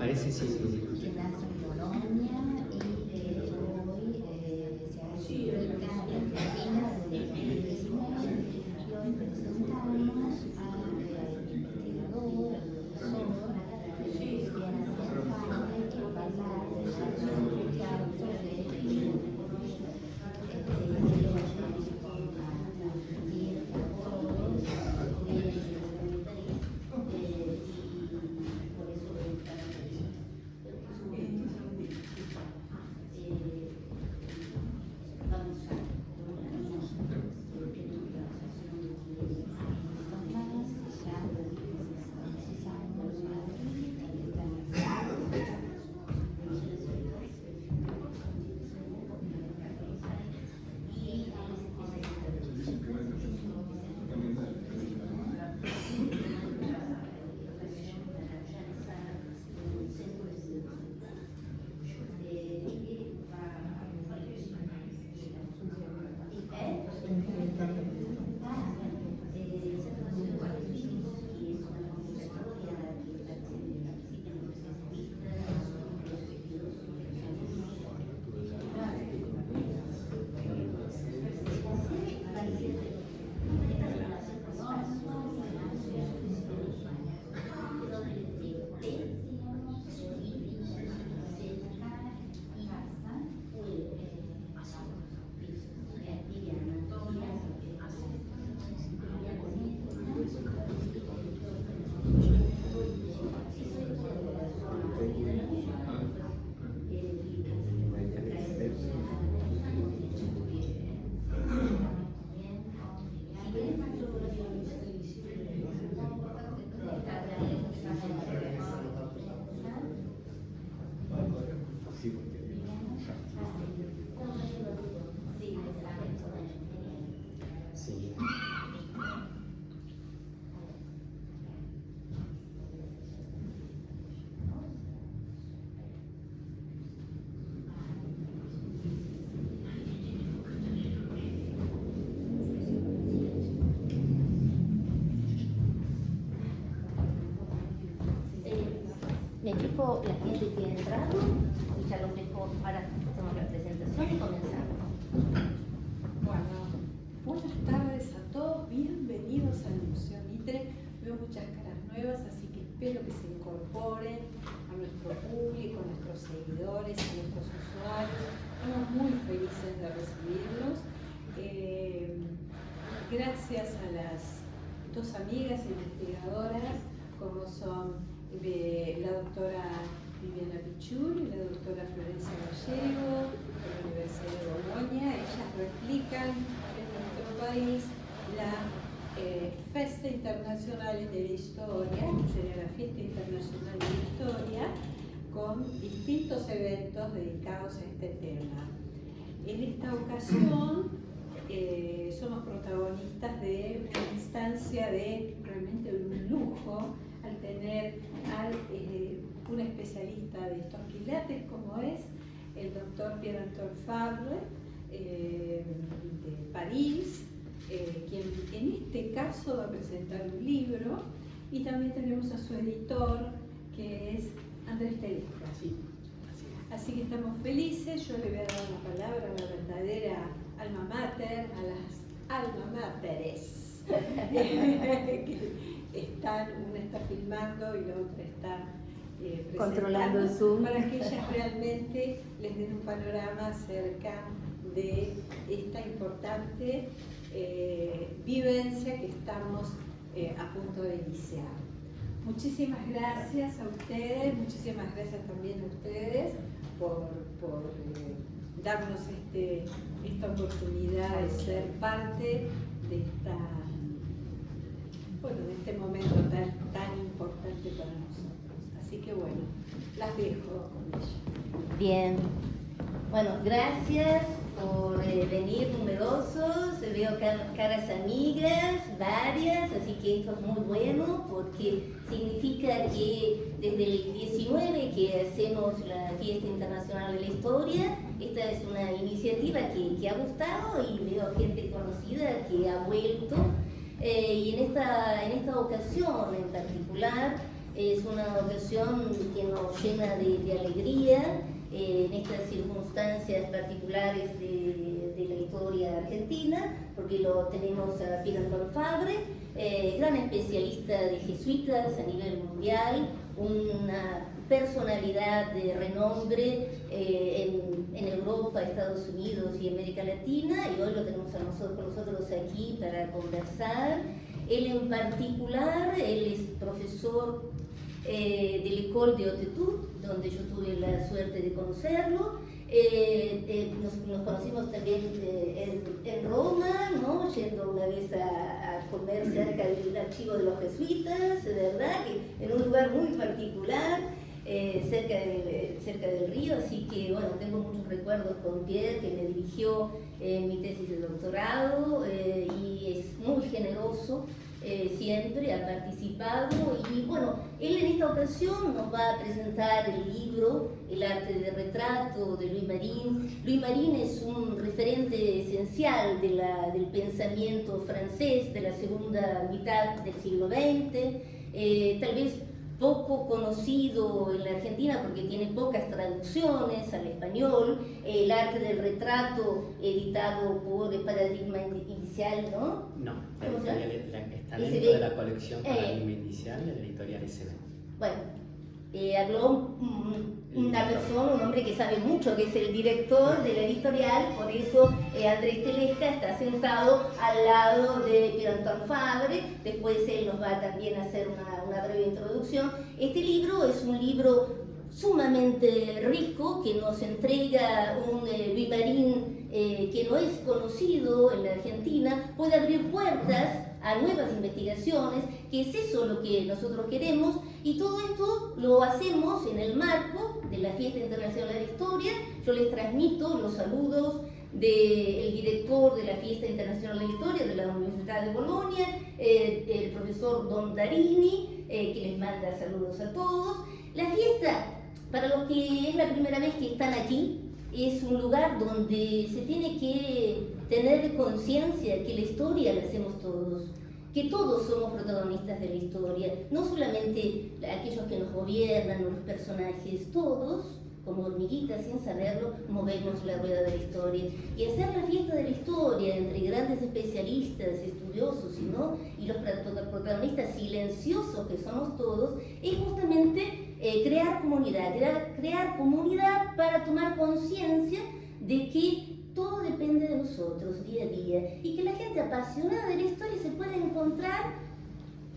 parece si... que nace en Polonia y hoy se ha hecho en Argentina desde el 2019 y hoy presentamos a investigador, profesor, Cristiana Cianfante, que va a hablar del resultado Sí. Mi equipo, la gente que ha entrado, y ya los dejo, ahora hacemos la presentación y comenzamos. Bueno, buenas tardes a todos, bienvenidos al Museo Mitre. Veo muchas caras nuevas, así que espero que se incorporen a nuestro público, a nuestros seguidores, a nuestros usuarios. Estamos muy felices de recibirlos. Gracias a las dos amigas investigadoras, como son la doctora Viviana Pichul y la doctora Florencia Gallego de la Universidad de Bolonia. Ellas replican en nuestro país la Festa Internacional de la Historia, que sería la Fiesta Internacional de la Historia, con distintos eventos dedicados a este tema. En esta ocasión somos protagonistas de una instancia de realmente un lujo al tener a un especialista de estos quilates como es el doctor Pierre-Antoine Fabre de París, quien en este caso va a presentar un libro, y también tenemos a su editor que es Andrés Telesca. Así que estamos felices. Yo le voy a dar la palabra a la verdadera alma mater, a las alma materes que están, una está filmando y la otra está controlando el Zoom, para que ellas realmente les den un panorama acerca de esta importante vivencia que estamos a punto de iniciar. Muchísimas gracias a ustedes, muchísimas gracias también a ustedes por darnos esta oportunidad de ser parte de de este momento tan importante para nosotros. Así que bueno, las dejo con ella. Bien, bueno, gracias por venir numerosos. Veo caras amigas, varias, así que esto es muy bueno porque significa que desde el 19 que hacemos la Fiesta Internacional de la Historia, esta es una iniciativa que ha gustado y veo gente conocida que ha vuelto. Y en esta ocasión en particular Es una ocasión que nos llena de alegría en estas circunstancias particulares de la historia argentina, porque lo tenemos a Pierre Antoine Fabre, gran especialista de jesuitas a nivel mundial, una personalidad de renombre en Europa, Estados Unidos y América Latina, y hoy lo tenemos con nosotros aquí para conversar. Él en particular, él es profesor de l'École de Haute Études, donde yo tuve la suerte de conocerlo. Nos conocimos también en Roma, ¿no? Yendo una vez a comer cerca del archivo de los jesuitas, ¿verdad? Que en un lugar muy particular, cerca del río, así que bueno, tengo muchos recuerdos con Pierre, que me dirigió mi tesis de doctorado, y es muy generoso. Siempre ha participado, y bueno, él en esta ocasión nos va a presentar el libro El arte del retrato de Louis Marin. Louis Marin es un referente esencial del pensamiento francés de la segunda mitad del siglo XX, tal vez poco conocido en la Argentina porque tiene pocas traducciones al español. El arte del retrato, editado por el Paradigma Inicial, ¿no? No, ¿Cómo se llama? está dentro de la colección Paradigma Inicial de la editorial SB. Bueno, habló una persona, un hombre que sabe mucho, que es el director de la editorial, por eso Andrés Telesca está sentado al lado de Pierre Antoine Fabre. Después él nos va también a hacer una breve introducción. Este libro es un libro sumamente rico que nos entrega un Louis Marin que no es conocido en la Argentina, puede abrir puertas a nuevas investigaciones, que es eso lo que nosotros queremos, y todo esto lo hacemos en el marco de la Fiesta Internacional de la Historia. Yo les transmito los saludos del director de la Fiesta Internacional de la Historia de la Universidad de Bolonia, el profesor Don Darini, que les manda saludos a todos. La fiesta, para los que es la primera vez que están aquí, es un lugar donde se tiene que tener conciencia que la historia la hacemos todos, que todos somos protagonistas de la historia, no solamente aquellos que nos gobiernan o los personajes, todos, como hormiguitas sin saberlo, movemos la rueda de la historia. Y hacer la fiesta de la historia entre grandes especialistas, estudiosos y los protagonistas silenciosos que somos todos, es justamente crear comunidad para tomar conciencia de que todo depende de nosotros día a día, y que la gente apasionada de la historia se puede encontrar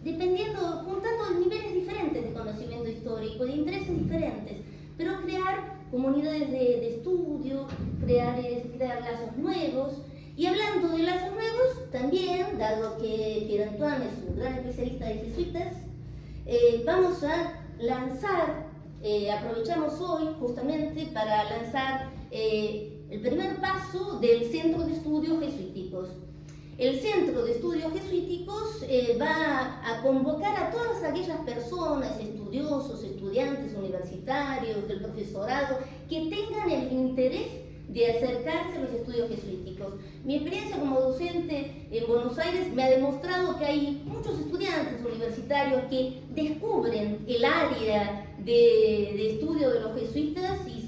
juntando niveles diferentes de conocimiento histórico, de intereses diferentes, pero crear comunidades de estudio, crear lazos nuevos. Y hablando de lazos nuevos, también, dado que Pierre Antoine es un gran especialista de jesuitas, vamos a lanzar, aprovechamos hoy justamente para lanzar el primer paso del Centro de Estudios Jesuíticos. El Centro de Estudios Jesuíticos va a convocar a todas aquellas personas, estudiosos, estudiantes universitarios, del profesorado, que tengan el interés de acercarse a los estudios jesuíticos. Mi experiencia como docente en Buenos Aires me ha demostrado que hay muchos estudiantes universitarios que descubren el área de estudio de los jesuitas y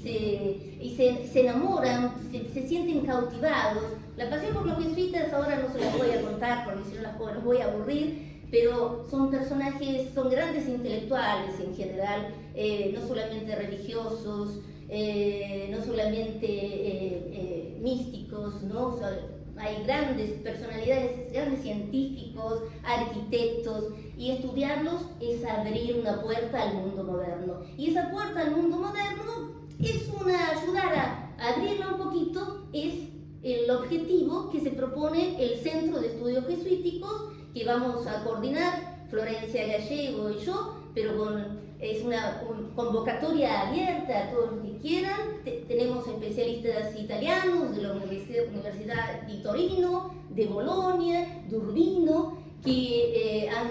se enamoran, se sienten cautivados. La pasión por los jesuitas ahora no se las voy a contar porque si no los voy a aburrir, pero son personajes, son grandes intelectuales en general, no solamente religiosos, no solamente místicos, ¿no? O sea, hay grandes personalidades, grandes científicos, arquitectos, y estudiarlos es abrir una puerta al mundo moderno. Y esa puerta al mundo moderno es ayudar a abrirla un poquito, es el objetivo que se propone el Centro de Estudios Jesuíticos, que vamos a coordinar Florencia Gallego y yo, pero es una convocatoria abierta a todos los que quieran. Tenemos especialistas italianos de la Universidad di Torino, de Bolonia, de Urbino, que han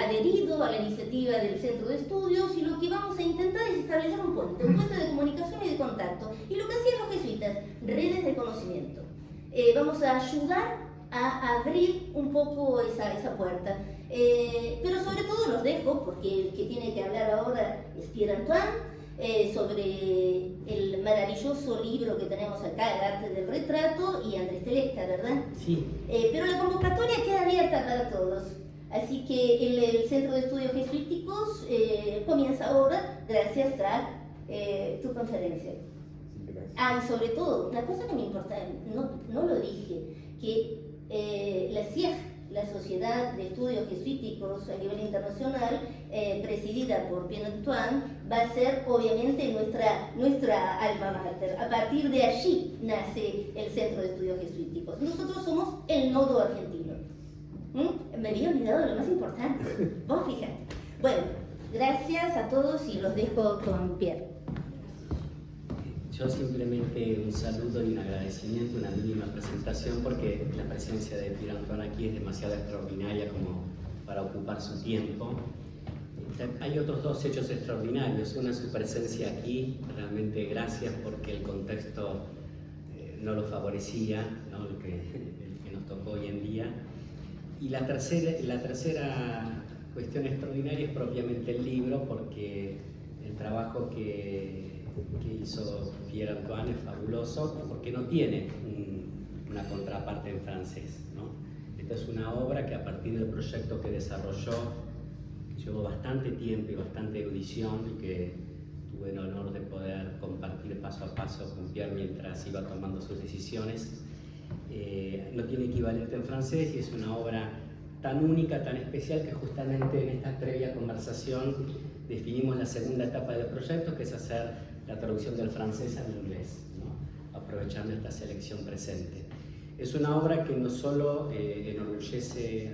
adherido a la iniciativa del Centro de Estudios, y lo que vamos a intentar es establecer un puente de comunicación y de contacto. Y lo que hacían los jesuitas, redes de conocimiento. Vamos a ayudar a abrir un poco esa puerta. Pero sobre todo los dejo, porque el que tiene que hablar ahora es Pierre Antoine, sobre el maravilloso libro que tenemos acá, El arte del retrato, y Andrés Telesca, ¿verdad? Sí. Pero la convocatoria queda abierta para todos. Así que el Centro de Estudios Jesuíticos comienza ahora gracias a tu conferencia. Gracias. Y sobre todo, una cosa que me importa, no lo dije, que la CIEG, la Sociedad de Estudios Jesuíticos a nivel internacional, presidida por Pierre Antoine, va a ser obviamente nuestra alma mater. A partir de allí nace el Centro de Estudios Jesuíticos. Nosotros somos el nodo argentino. Me había olvidado lo más importante. Vos fíjate. Bueno, gracias a todos y los dejo con Pierre. Yo simplemente un saludo y un agradecimiento, una mínima presentación, porque la presencia de Pierre Antoine aquí es demasiado extraordinaria como para ocupar su tiempo. Hay otros dos hechos extraordinarios. Una, su presencia aquí, realmente gracias, porque el contexto no lo favorecía, ¿no? el que nos tocó hoy en día. Y la tercera cuestión extraordinaria es propiamente el libro, porque el trabajo que hizo Pierre Antoine es fabuloso, porque no tiene una contraparte en francés, ¿no? Esta es una obra que, a partir del proyecto que desarrolló, que llevó bastante tiempo y bastante erudición, y que tuve el honor de poder compartir paso a paso con Pierre mientras iba tomando sus decisiones, no tiene equivalente en francés, y es una obra tan única, tan especial, que justamente en esta previa conversación definimos la segunda etapa del proyecto, que es hacer la traducción del francés al inglés, ¿no? Aprovechando esta selección presente. Es una obra que no solo enorgullece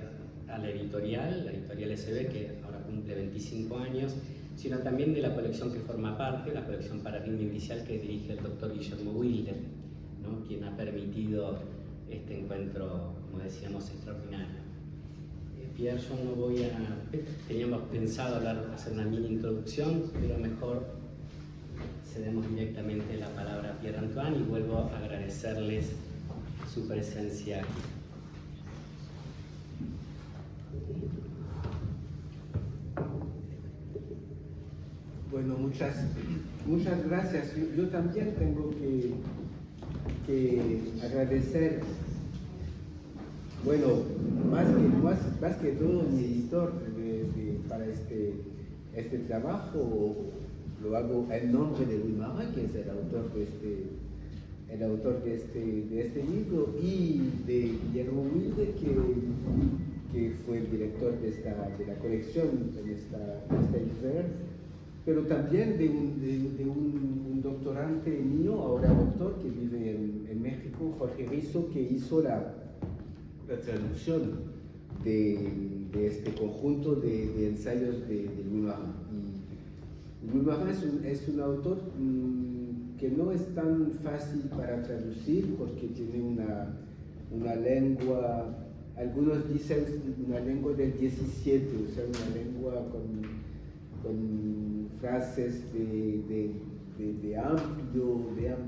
a la editorial SB, que ahora cumple 25 años, sino también de la colección que forma parte, la colección Paradigma Indicial, que dirige el doctor Guillermo Wilder, ¿no? Quien ha permitido este encuentro, como decíamos, extraordinario. Pierre, yo no voy a... Teníamos pensado hacer una mini introducción, pero mejor cedemos directamente la palabra a Pierre Antoine, y vuelvo a agradecerles su presencia aquí. Bueno, muchas gracias. Yo también tengo que agradecer, bueno, más que todo mi editor para este trabajo. Lo hago en nombre de Louis Marin, que es el autor de este libro, y de Guillermo Wilde, que fue el director de la colección en esta editorial, pero también de un doctorante mío, ahora doctor, que vive en México, Jorge Rizzo, que hizo la traducción de este conjunto de ensayos de Louis Marin. Louis Marin es un autor que no es tan fácil para traducir, porque tiene una lengua, algunos dicen una lengua del 17, o sea, una lengua con frases de amplia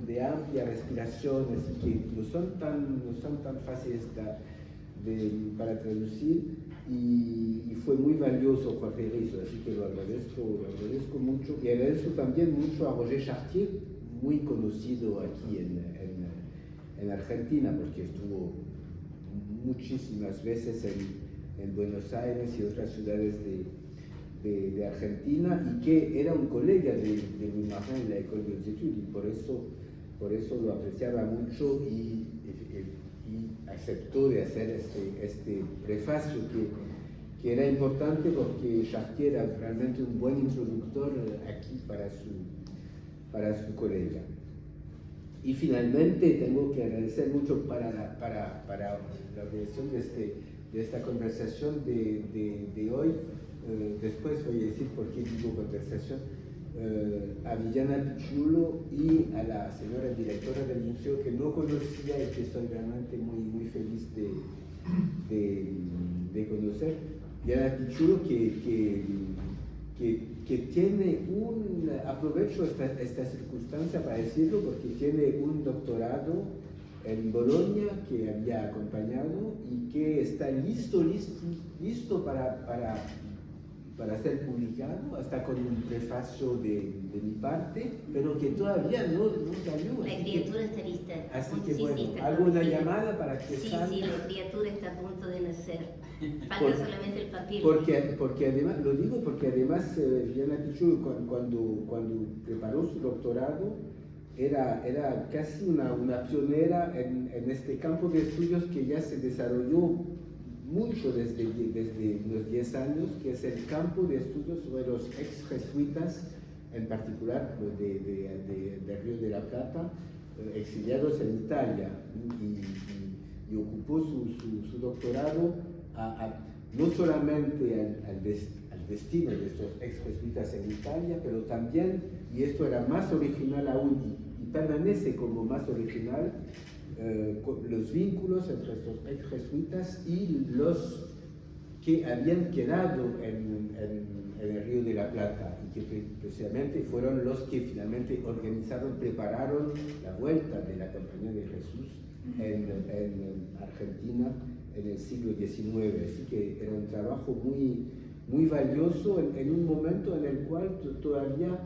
respiración, así que no son tan fáciles para traducir. Y fue muy valioso Jorge Rizzo, así que lo agradezco mucho, y agradezco también mucho a Roger Chartier, muy conocido aquí en Argentina, porque estuvo muchísimas veces en Buenos Aires y otras ciudades de Argentina, y que era un colega de Louis Marin en la École des Études, y por eso lo apreciaba mucho, y aceptó de hacer este prefacio que era importante, porque Chartier era realmente un buen introductor aquí para su colega. Y finalmente tengo que agradecer mucho para la organización de esta conversación de hoy. Después voy a decir por qué digo conversación. A Viviana Pichulo y a la señora directora del museo, que no conocía y que soy realmente muy feliz de conocer. Viviana Pichulo, que tiene aprovecho esta circunstancia para decirlo, porque tiene un doctorado en Bolonia que había acompañado y que está listo para ser publicado, hasta con un prefacio de mi parte, pero que todavía no salió. La criatura está lista. Así que Sí, bueno, sí, está hago una producida. llamada para que Sí, salga. sí, la criatura está a punto de nacer. Falta Por- solamente el papel. Porque además, lo digo porque además Viviana Pichul cuando preparó su doctorado era casi una pionera en este campo de estudios que ya se desarrolló mucho desde unos 10 años, que es el campo de estudios sobre los ex jesuitas, en particular del Río de la Plata, exiliados en Italia, y ocupó su doctorado no solamente al destino de estos ex jesuitas en Italia, pero también, y esto era más original aún, y permanece como más original, los vínculos entre estos ex jesuitas y los que habían quedado en el Río de la Plata, y que precisamente fueron los que finalmente organizaron, prepararon la vuelta de la Compañía de Jesús en Argentina en el siglo XIX. Así que era un trabajo muy valioso en un momento en el cual todavía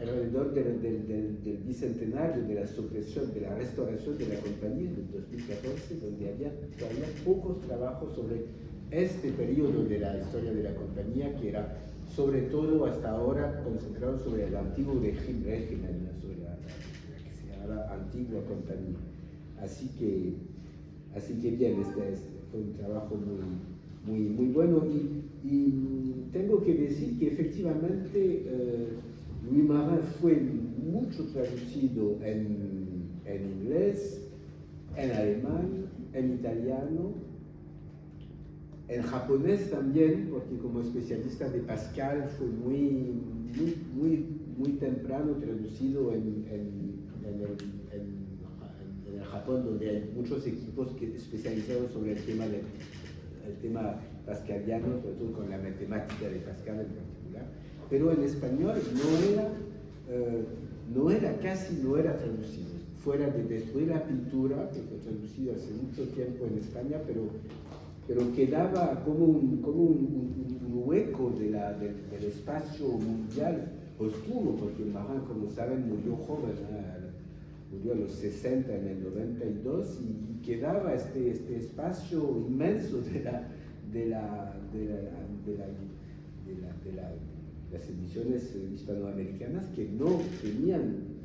alrededor del bicentenario de la supresión, de la restauración de la compañía del 2014, donde había todavía pocos trabajos sobre este periodo de la historia de la compañía, que era sobre todo hasta ahora concentrado sobre el antiguo régimen, sobre la que se llamaba antigua compañía. Así que bien, este fue un trabajo muy bueno, y tengo que decir que efectivamente Louis Marin fue mucho traducido en inglés, en alemán, en italiano, en japonés también, porque como especialista de Pascal fue muy temprano traducido en el Japón, donde hay muchos equipos especializados sobre el tema pascaliano, sobre todo con la matemática de Pascal en particular, pero en español casi no era traducido, fuera de Destruir la pintura, que fue traducido hace mucho tiempo en España, pero quedaba como un hueco del espacio mundial oscuro, porque Marin, como saben, murió joven, murió a los 60 en el 92, y quedaba este espacio inmenso de las ediciones hispanoamericanas que no tenían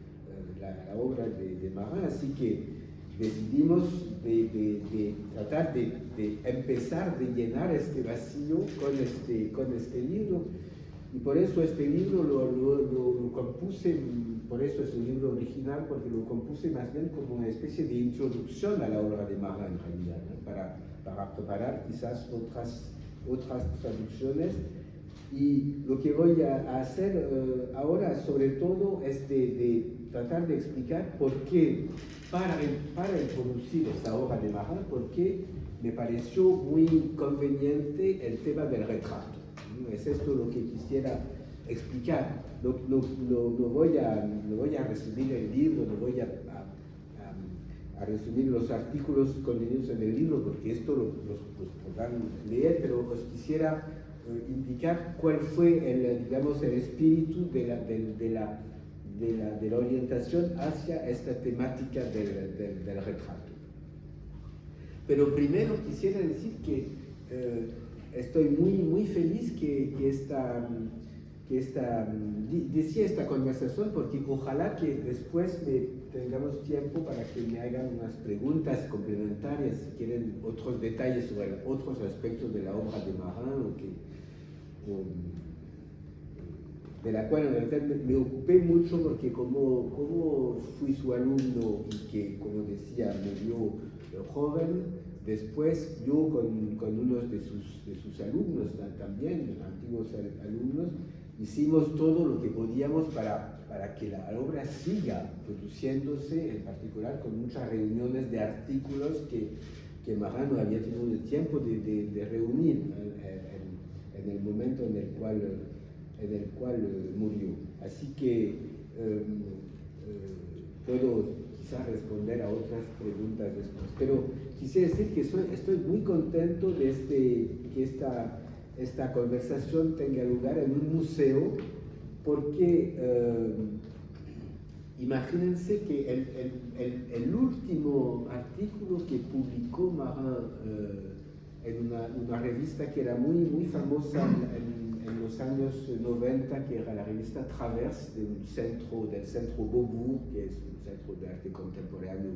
la obra de Marin. Así que decidimos de tratar de empezar de llenar este vacío con este libro, y por eso este libro lo compuse, por eso es un libro original, porque lo compuse más bien como una especie de introducción a la obra de Marin en realidad, ¿no? para preparar quizás otras traducciones. Y lo que voy a hacer ahora sobre todo es de tratar de explicar por qué, para introducir esta obra de Marin, por qué me pareció muy conveniente el tema del retrato. Es esto lo que quisiera explicar. No voy a resumir el libro, no voy a resumir los artículos contenidos en el libro, porque esto los podrán leer, pero os quisiera indicar cuál fue el espíritu de la orientación hacia esta temática del retrato. Pero primero quisiera decir que estoy muy feliz que decía esta conversación, porque ojalá que después tengamos tiempo para que me hagan unas preguntas complementarias, si quieren otros detalles sobre otros aspectos de la obra de Marin, de la cual en realidad me ocupé mucho, porque como fui su alumno y que, como decía, murió joven, después yo con unos de sus alumnos también, antiguos alumnos, hicimos todo lo que podíamos para que la obra siga produciéndose, en particular con muchas reuniones de artículos que Marin no había tenido el tiempo de reunir en el momento en el cual murió. Así que puedo quizá responder a otras preguntas después. Pero quisiera decir que estoy muy contento de que esta conversación tenga lugar en un museo, porque imagínense que el último artículo que publicó Marin en una revista que era muy famosa en los años 90, que era la revista Traverse del centro Beaubourg, que es un centro de arte contemporáneo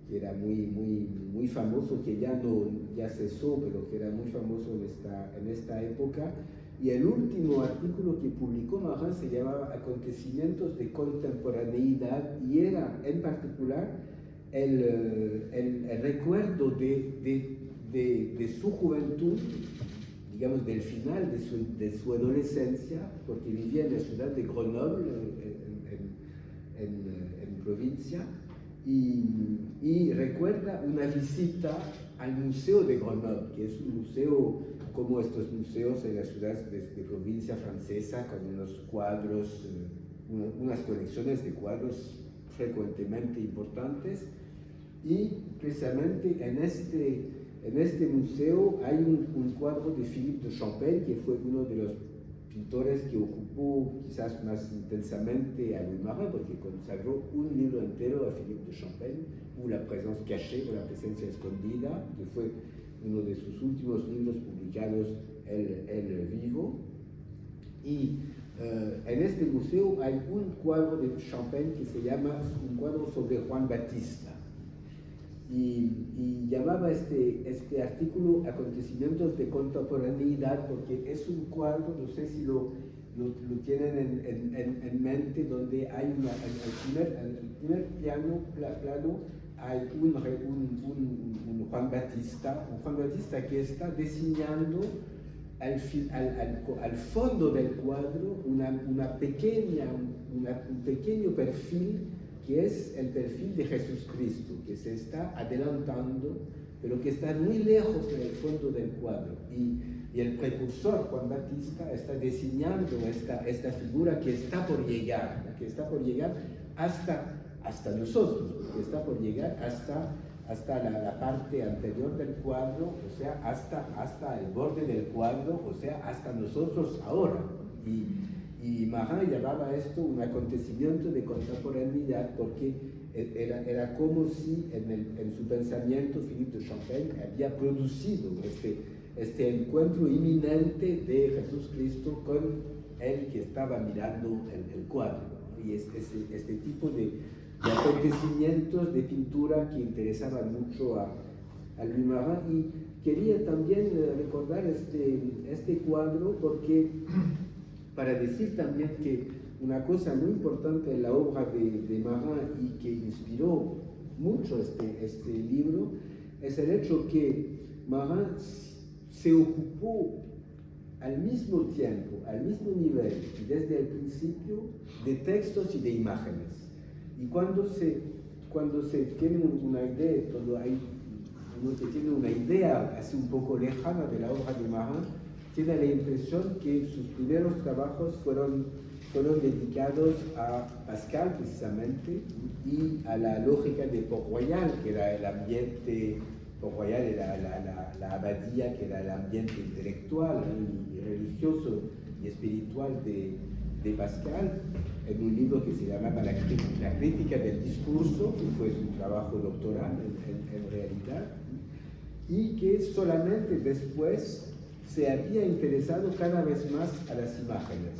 que era muy famoso, que ya cesó, pero que era muy famoso en esta época. Y el último artículo que publicó Marin se llamaba Acontecimientos de Contemporaneidad, y era en particular el recuerdo de su juventud, digamos del final de su adolescencia, porque vivía en la ciudad de Grenoble, en provincia, y recuerda una visita al Museo de Grenoble, que es un museo como estos museos en las ciudades de provincia francesa, con unos cuadros, unas colecciones de cuadros frecuentemente importantes. Y precisamente en este museo hay un cuadro de Philippe de Champaigne, que fue uno de los pintores que ocupó quizás más intensamente a Louis Marin, porque consagró un libro entero a Philippe de Champaigne, ou La présence cachée, o La presencia escondida, que fue uno de sus últimos libros publicados, el vivo. Y en este museo hay un cuadro de Champaigne que se llama un cuadro sobre Juan Batista. Y llamaba este artículo Acontecimientos de Contemporaneidad, porque es un cuadro, no sé si lo tienen en mente, donde hay en el primer plano hay un Juan Batista que está diseñando al fondo del cuadro un pequeño perfil, que es el perfil de Jesucristo, que se está adelantando, pero que está muy lejos del fondo del cuadro. Y el precursor, Juan Batista, está diseñando esta figura que está por llegar hasta nosotros, que está por llegar hasta la parte anterior del cuadro, o sea, hasta el borde del cuadro, o sea, hasta nosotros ahora. Y Marin llamaba esto un acontecimiento de contemporaneidad, porque era como si en su pensamiento Philippe de Champaigne había producido este encuentro inminente de Jesucristo con el que estaba mirando el cuadro, ¿no? Y este tipo de acontecimientos de pintura que interesaban mucho a Louis Marin. Y quería también recordar este cuadro, porque para decir también que una cosa muy importante en la obra de Marin y que inspiró mucho este libro es el hecho que Marin se ocupó al mismo tiempo, al mismo nivel y desde el principio de textos y de imágenes. Y cuando se tiene una idea, uno que tiene una idea así un poco lejana de la obra de Marin, tiene la impresión que sus primeros trabajos fueron dedicados a Pascal precisamente, y a la lógica de Port-Royal, que era el ambiente. Port-Royal era la abadía, que era el ambiente intelectual y religioso y espiritual de Pascal, en un libro que se llamaba La crítica del discurso, que fue su trabajo doctoral en realidad, y que solamente después se había interesado cada vez más a las imágenes,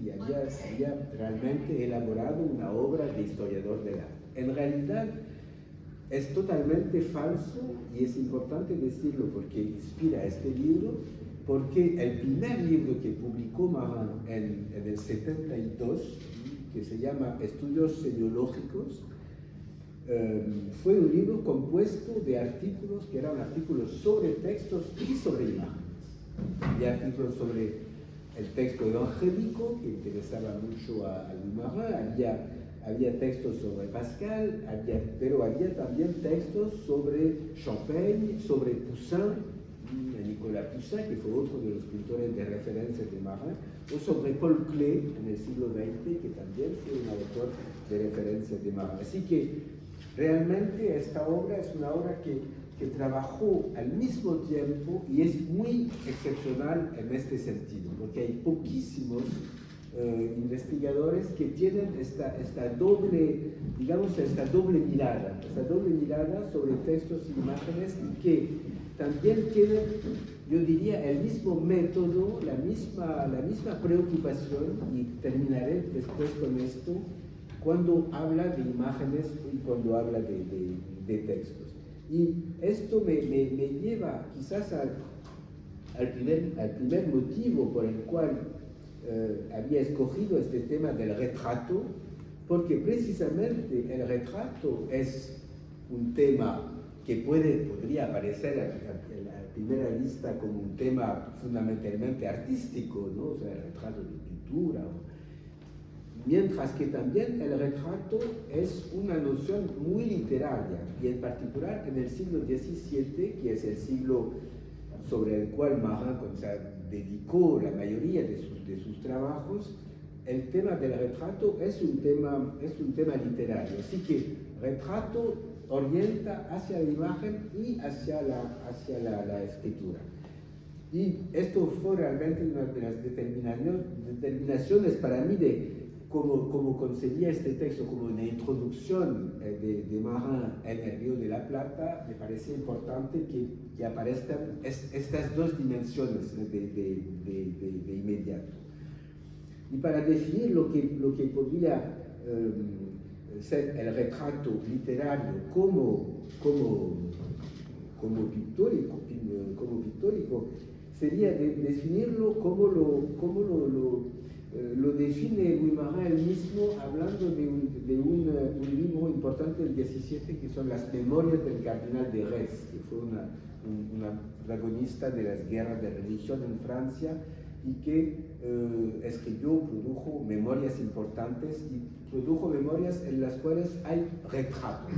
y había realmente elaborado una obra de historiador del arte. En realidad es totalmente falso, y es importante decirlo porque inspira este libro, porque el primer libro que publicó Marin en el 72, que se llama Estudios Semiológicos, fue un libro compuesto de artículos que eran artículos sobre textos y sobre imágenes. Había artículos sobre el texto evangélico, que interesaba mucho a Louis Marin, había textos sobre Pascal, pero había también textos sobre Champaigne, sobre Poussin, Nicolas Poussin, que fue otro de los pintores de referencia de Marin, o sobre Paul Klee en el siglo XX, que también fue un autor de referencia de Marin. Así que realmente esta obra es una obra que trabajó al mismo tiempo y es muy excepcional en este sentido, porque hay poquísimos investigadores que tienen esta doble, digamos, esta doble mirada sobre textos e imágenes y que también tienen, yo diría, el mismo método, la misma preocupación, y terminaré después con esto, cuando habla de imágenes y cuando habla de textos. Y esto me lleva quizás al primer motivo por el cual había escogido este tema del retrato, porque precisamente el retrato es un tema que podría aparecer a primera vista como un tema fundamentalmente artístico, ¿no? O sea, el retrato de pintura, mientras que también el retrato es una noción muy literaria, y en particular en el siglo XVII, que es el siglo sobre el cual Marin dedicó la mayoría de sus trabajos, el tema del retrato es un tema literario. Así que retrato orienta hacia la imagen y hacia la escritura. Y esto fue realmente una de las determinaciones para mí de cómo concebía este texto como una introducción de Marin en el Río de la Plata. Me parece importante que aparezcan estas dos dimensiones de inmediato. Y para definir lo que podría ser el retrato literario como pictórico, sería definirlo como lo define Louis Marin él mismo, hablando de un libro importante del XVII, que son las Memorias del Cardenal de Retz, que fue una protagonista de las guerras de religión en Francia, y que produjo memorias importantes, y produjo memorias en las cuales hay retratos.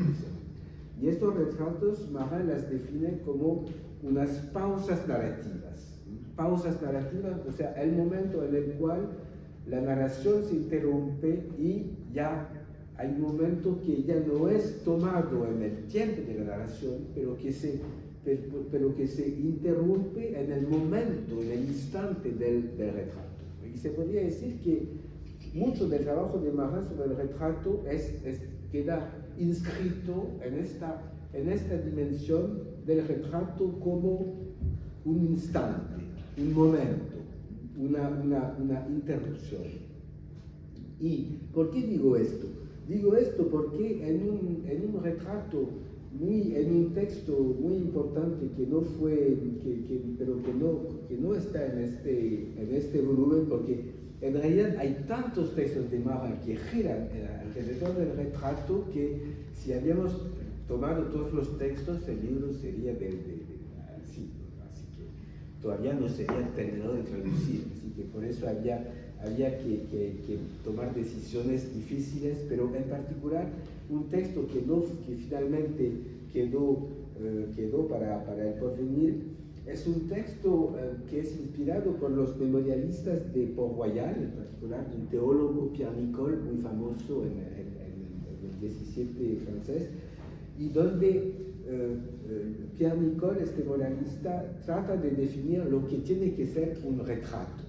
Y estos retratos Marin las define como unas pausas narrativas. Pausas narrativas, o sea, el momento en el cual la narración se interrumpe y ya hay un momento que ya no es tomado en el tiempo de la narración, pero que se interrumpe en el momento, en el instante del retrato. Y se podría decir que mucho del trabajo de Marin sobre el retrato queda inscrito en esta dimensión del retrato como un instante, un momento, una interrupción. ¿Y por qué digo esto? Digo esto porque en un retrato, en un texto muy importante que no está en este volumen, porque en realidad hay tantos textos de Marin que giran alrededor del retrato que si habíamos tomado todos los textos, el libro sería así que todavía no sería terminado de traducir, así que por eso había que tomar decisiones difíciles, pero en particular un texto que finalmente quedó para el porvenir. Es un texto que es inspirado por los memorialistas de Port-Royal, en particular un teólogo, Pierre Nicole, muy famoso en el XVII francés, y donde Pierre Nicole, este memorialista, trata de definir lo que tiene que ser un retrato.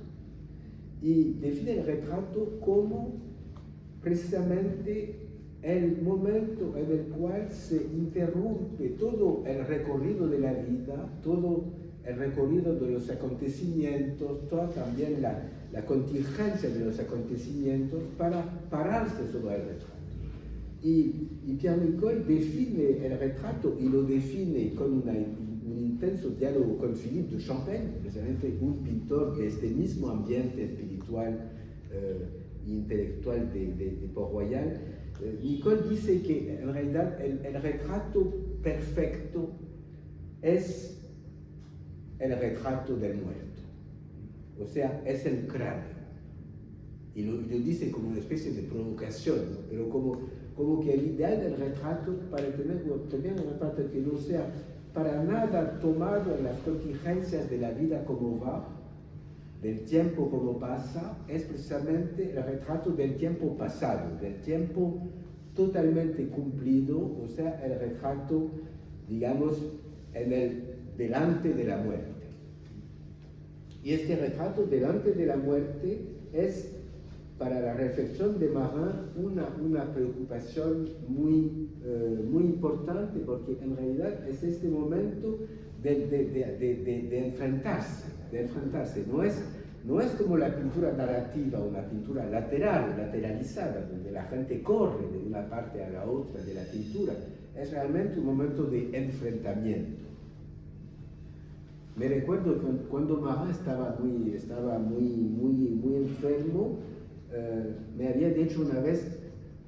Y define el retrato como precisamente el momento en el cual se interrumpe todo el recorrido de la vida, todo el recorrido de los acontecimientos, toda también la contingencia de los acontecimientos, para pararse sobre el retrato. Y Pierre Nicole define el retrato, y lo define con un intenso diálogo con Philippe de Champaigne, precisamente un pintor de este mismo ambiente espiritual e intelectual de Port-Royal. Nicole dice que en realidad el retrato perfecto es el retrato del muerto, o sea, es el cráneo. Y lo dice como una especie de provocación, ¿no? Pero como que el ideal del retrato, para obtener un retrato que no sea para nada tomado en las contingencias de la vida como va, del tiempo como pasa, es precisamente el retrato del tiempo pasado, del tiempo totalmente cumplido, o sea, el retrato, digamos, delante de la muerte. Y este retrato delante de la muerte es, para la reflexión de Marin, una preocupación muy importante, porque en realidad es este momento de enfrentarse. No es como la pintura narrativa, una pintura lateralizada, donde la gente corre de una parte a la otra de la pintura. Es realmente un momento de enfrentamiento. Me recuerdo cuando Marin estaba muy enfermo, me había dicho una vez,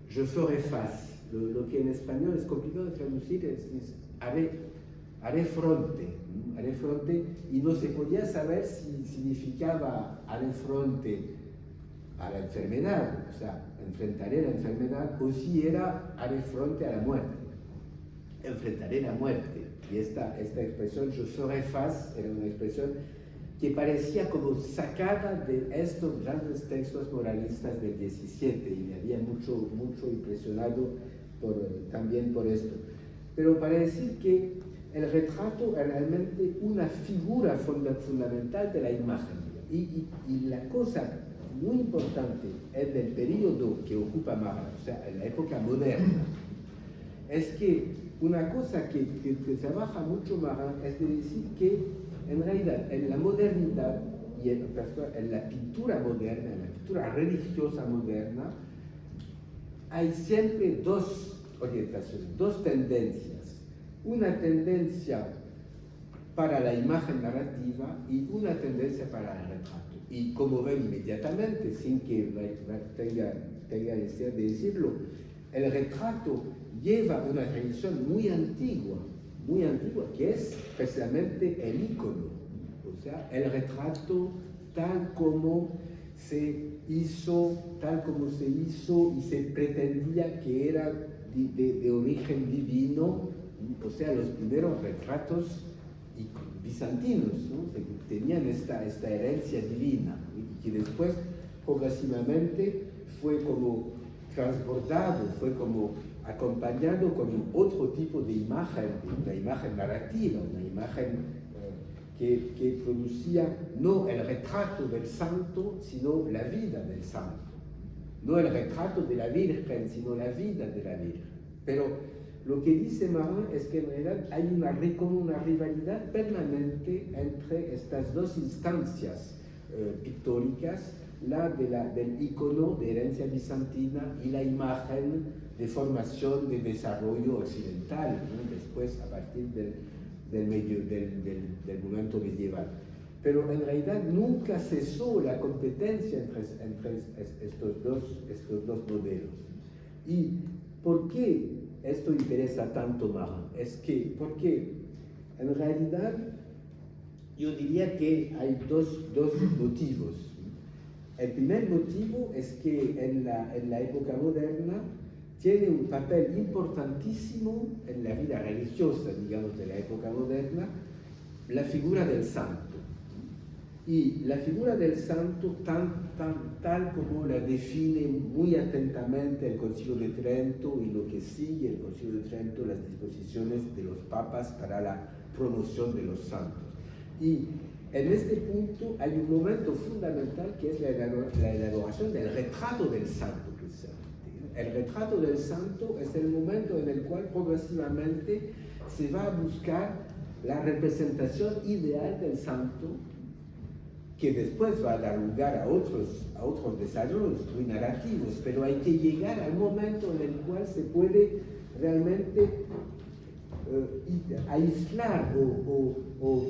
je ferai face. Lo que en español es complicado de traducir, es haré frente, y no se podía saber si significaba haré frente a la enfermedad, o sea, enfrentaré la enfermedad, o si era haré frente a la muerte, enfrentaré la muerte. Y esta expresión, je ferai face, era una expresión que parecía como sacada de estos grandes textos moralistas del 17, y me había mucho impresionado también por esto. Pero para decir que el retrato es realmente una figura fundamental de la imagen. Y la cosa muy importante es del periodo que ocupa Marin, o sea, en la época moderna, es que una cosa que trabaja mucho Marin es de decir que en realidad en la modernidad y en la pintura moderna, en la pintura religiosa moderna, hay siempre dos orientaciones, dos tendencias. Una tendencia para la imagen narrativa y una tendencia para el retrato. Y como ven inmediatamente, sin que tenga necesidad de decirlo, el retrato lleva una tradición muy antigua, que es precisamente el icono, o sea, el retrato tal como se hizo y se pretendía que era de origen divino, o sea, los primeros retratos bizantinos, ¿no? Que tenían esta herencia divina, y que después progresivamente fue como transbordado, fue como acompañado con otro tipo de imagen, una imagen narrativa, una imagen que producía no el retrato del santo, sino la vida del santo. No el retrato de la Virgen, sino la vida de la Virgen. Pero lo que dice Marin es que en realidad hay como una rivalidad permanente entre estas dos instancias pictóricas, la del icono de herencia bizantina y la imagen de formación, de desarrollo occidental, ¿no? Después a partir del momento medieval. Pero en realidad nunca cesó la competencia entre estos dos modelos. ¿Y por qué esto interesa tanto Marin? Porque en realidad yo diría que hay dos motivos. El primer motivo es que en la época moderna tiene un papel importantísimo en la vida religiosa, digamos, de la época moderna, la figura del santo. Y la figura del santo, tal como la define muy atentamente el Concilio de Trento y lo que sigue el Concilio de Trento, las disposiciones de los papas para la promoción de los santos. Y en este punto hay un momento fundamental que es la elaboración del retrato del santo, precisamente. El retrato del santo es el momento en el cual progresivamente se va a buscar la representación ideal del santo, que después va a dar lugar a otros desarrollos muy narrativos, pero hay que llegar al momento en el cual se puede realmente aislar o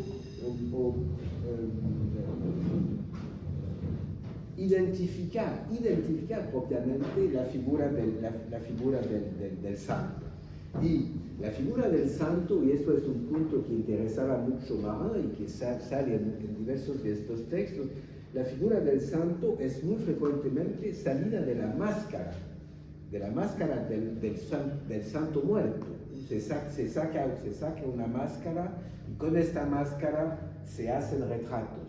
identificar propiamente la figura del santo. Y la figura del santo, y esto es un punto que interesaba mucho a Marin y que sale en diversos de estos textos, la figura del santo es muy frecuentemente salida de la máscara del santo muerto. se saca una máscara y con esta máscara se hacen retratos.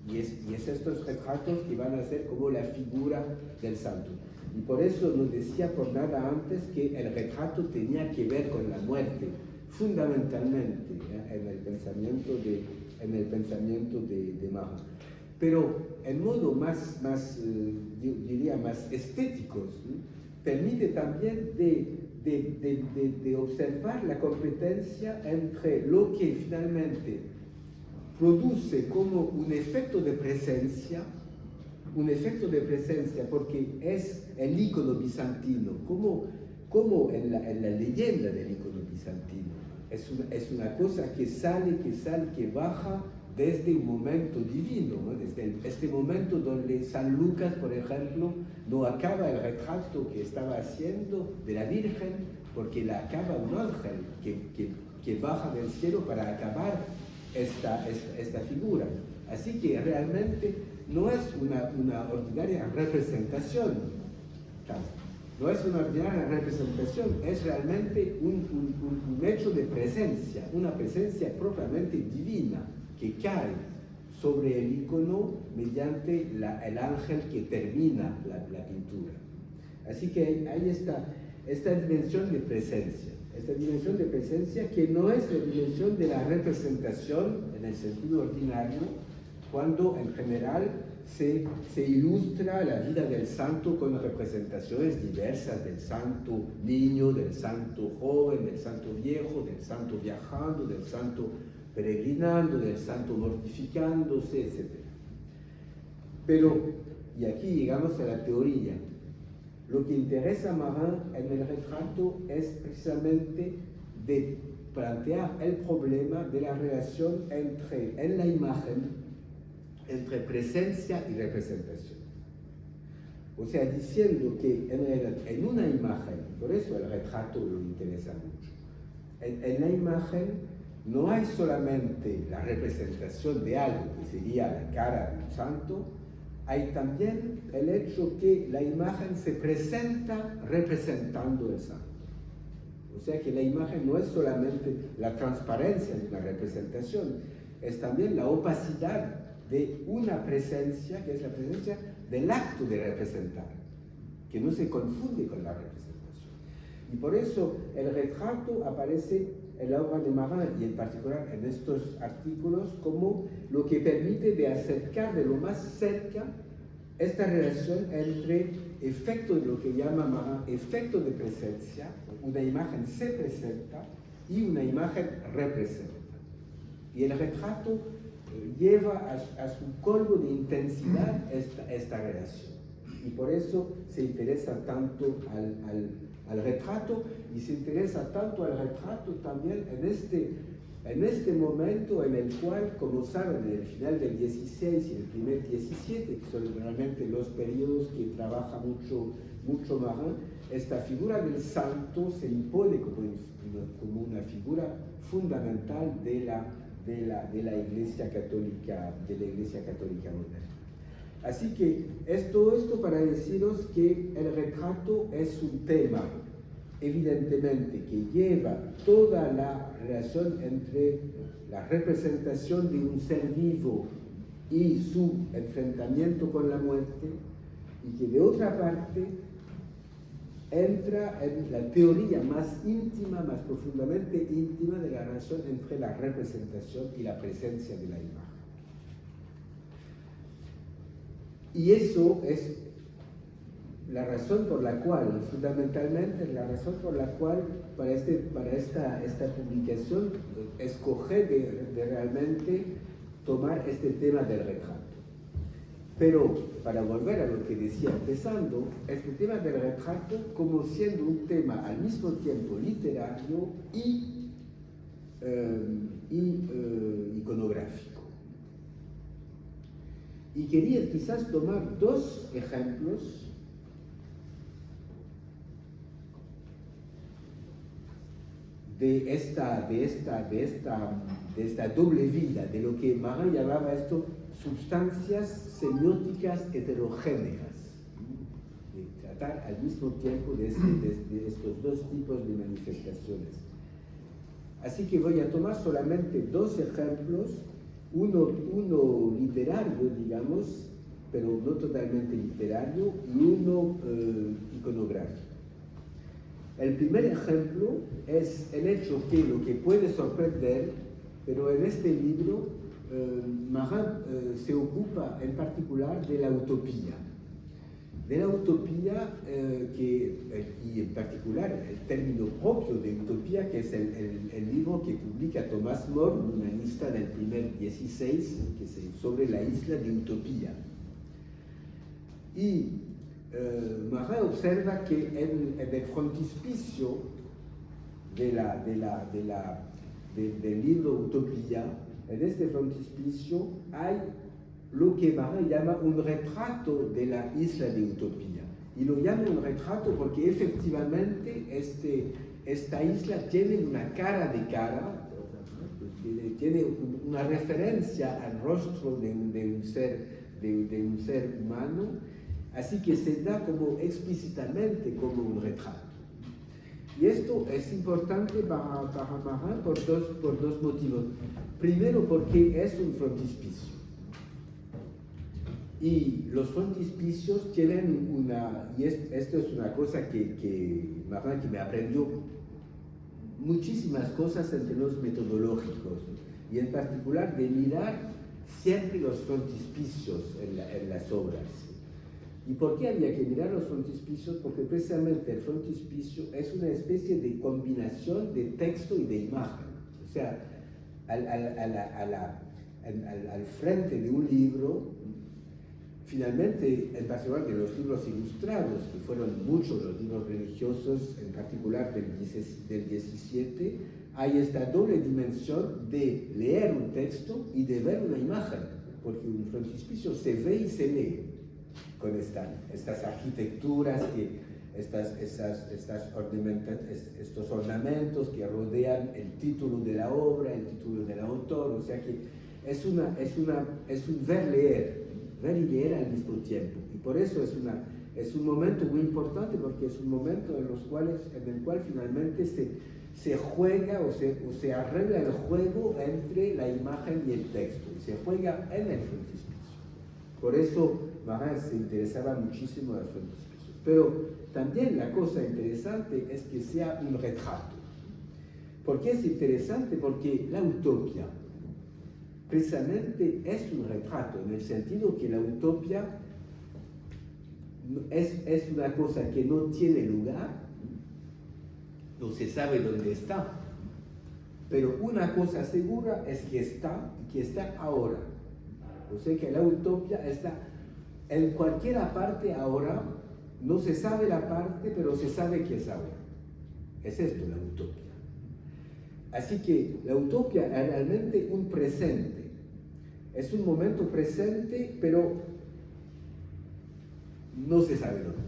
Y es estos retratos que van a ser como la figura del santo. Y por eso no decía por nada antes que el retrato tenía que ver con la muerte, fundamentalmente, en el pensamiento de Marat. Pero en modo diría más estéticos, permite también de observar la competencia entre lo que finalmente produce como un efecto de presencia, porque es el icono bizantino, como en la leyenda del icono bizantino. Es una cosa que sale, que baja desde un momento divino, ¿no? Desde este momento donde San Lucas, por ejemplo, no acaba el retrato que estaba haciendo de la Virgen, porque la acaba un ángel que baja del cielo para acabar esta figura. Así que realmente no es una ordinaria representación, no es una ordinaria representación, es realmente un hecho de presencia, una presencia propiamente divina que cae sobre el icono mediante el ángel que termina la pintura. Así que hay esta dimensión de presencia. Esta dimensión de presencia que no es la dimensión de la representación en el sentido ordinario, cuando en general se ilustra la vida del santo con representaciones diversas del santo niño, del santo joven, del santo viejo, del santo viajando, del santo peregrinando, del santo mortificándose, etc. Pero, y aquí llegamos a la teoría, lo que interesa a Marat en el retrato es precisamente de plantear el problema de la relación en la imagen, entre presencia y representación. O sea, diciendo que en realidad en una imagen, por eso el retrato lo interesa mucho, en la imagen no hay solamente la representación de algo, que sería la cara de un santo, hay también el hecho que la imagen se presenta representando el santo. O sea que la imagen no es solamente la transparencia de una representación, es también la opacidad de una presencia, que es la presencia del acto de representar, que no se confunde con la representación. Y por eso el retrato aparece en la obra de Marat, y en particular en estos artículos, como lo que permite de acercar de lo más cerca esta relación entre efecto de lo que llama Marat efecto de presencia, una imagen se presenta y una imagen representa. Y el retrato lleva a su colmo de intensidad esta relación. Y por eso se interesa tanto al retrato, y se interesa tanto al retrato también en este momento en el cual, como saben, en el final del 16 y el primer 17, que son realmente los periodos que trabaja mucho Marat, esta figura del santo se impone como una figura fundamental de la Iglesia Católica moderna. Así que todo esto para deciros que el retrato es un tema, evidentemente, que lleva toda la relación entre la representación de un ser vivo y su enfrentamiento con la muerte, y que de otra parte entra en la teoría más íntima, más profundamente íntima de la relación entre la representación y la presencia de la imagen. Y eso es la razón por la cual, fundamentalmente, la razón por la cual para esta publicación escogí de realmente tomar este tema del retrato. Pero, para volver a lo que decía empezando, este tema del retrato como siendo un tema al mismo tiempo literario y iconográfico. Y quería quizás tomar dos ejemplos de esta doble vida, de lo que Marat llamaba esto sustancias semióticas heterogéneas, de tratar al mismo tiempo de estos dos tipos de manifestaciones. Así que voy a tomar solamente dos ejemplos, uno literario, digamos, pero no totalmente literario, y uno iconográfico. El primer ejemplo es el hecho que lo que puede sorprender, pero en este libro Marin se ocupa en particular de la utopía. De la utopía y en particular el término propio de utopía, que es el libro que publica Thomas More, un humanista del primer 16, que es sobre la isla de Utopía. Y Marin observa que en el frontispicio del libro Utopía, en este frontispicio hay lo que Marin llama un retrato de la isla de Utopía. Y lo llama un retrato porque efectivamente esta isla tiene una cara de cara, tiene una referencia al rostro de un ser humano, así que se da como explícitamente como un retrato. Y esto es importante para Marin por dos motivos. Primero, porque es un frontispicio. Y los frontispicios tienen esto es una cosa que Marin que me aprendió muchísimas cosas en términos metodológicos, y en particular de mirar siempre los frontispicios en las obras. ¿Y por qué había que mirar los frontispicios? Porque precisamente el frontispicio es una especie de combinación de texto y de imagen. O sea, al frente de un libro, finalmente, en particular de los libros ilustrados, que fueron muchos los libros religiosos, en particular del 17, hay esta doble dimensión de leer un texto y de ver una imagen, porque un frontispicio se ve y se lee, con estas arquitecturas, estos ornamentos que rodean el título de la obra, el título del autor, o sea que es un ver y leer al mismo tiempo. Y por eso es un momento muy importante, porque es un momento en el cual finalmente se juega o se arregla el juego entre la imagen y el texto, y se juega en el frontispicio. Por eso Marin se interesaba muchísimo del frontispicio. Pero también la cosa interesante es que sea un retrato. ¿Por qué es interesante? Porque la utopía precisamente es un retrato, en el sentido que la utopía es una cosa que no tiene lugar, no se sabe dónde está, pero una cosa segura es que está, y que está ahora. O sea que la utopía está en cualquier parte ahora, no se sabe la parte, pero se sabe que es ahora. Es esto la utopía. Así que la utopía es realmente un presente. Es un momento presente, pero no se sabe dónde.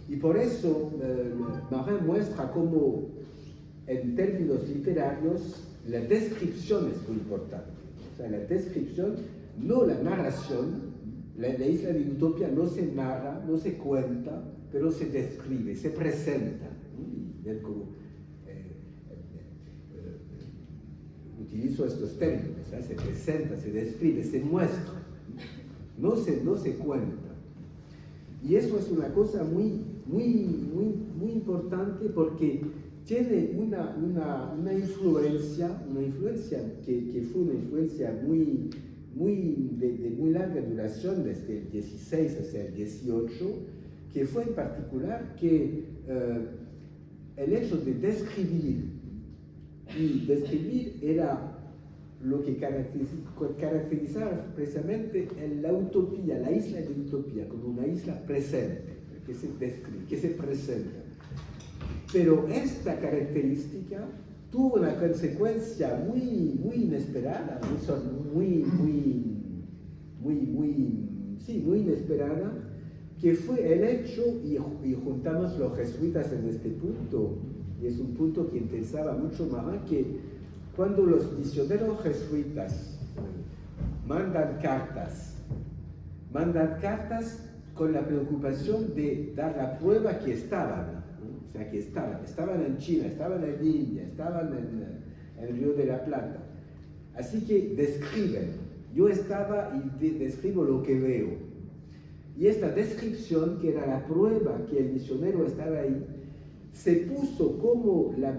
Y por eso Marin muestra cómo, en términos literarios, la descripción es muy importante. O sea, la descripción, no la narración. La isla de Utopía no se narra, no se cuenta, pero se describe, se presenta. Utilizo estos términos, ¿eh? Se presenta, se describe, se muestra, no se cuenta. Y eso es una cosa muy importante, porque tiene una influencia que fue una influencia de muy larga duración, desde el 16 hasta el 18, que fue en particular que el hecho de describir, y describir era lo que caracterizaba precisamente la utopía, la isla de Utopía, como una isla presente, que se describe, que se presenta. Pero esta característica tuvo una consecuencia muy inesperada, muy inesperada, que fue el hecho, y juntamos los jesuitas en este punto, y es un punto que interesaba mucho a Marin, que cuando los misioneros jesuitas mandan cartas con la preocupación de dar la prueba que estaban, ¿no? O sea, que estaban en China, estaban en India, estaban en Río de la Plata. Así que describen. Yo estaba y describo lo que veo. Y esta descripción, que era la prueba que el misionero estaba ahí, se puso como la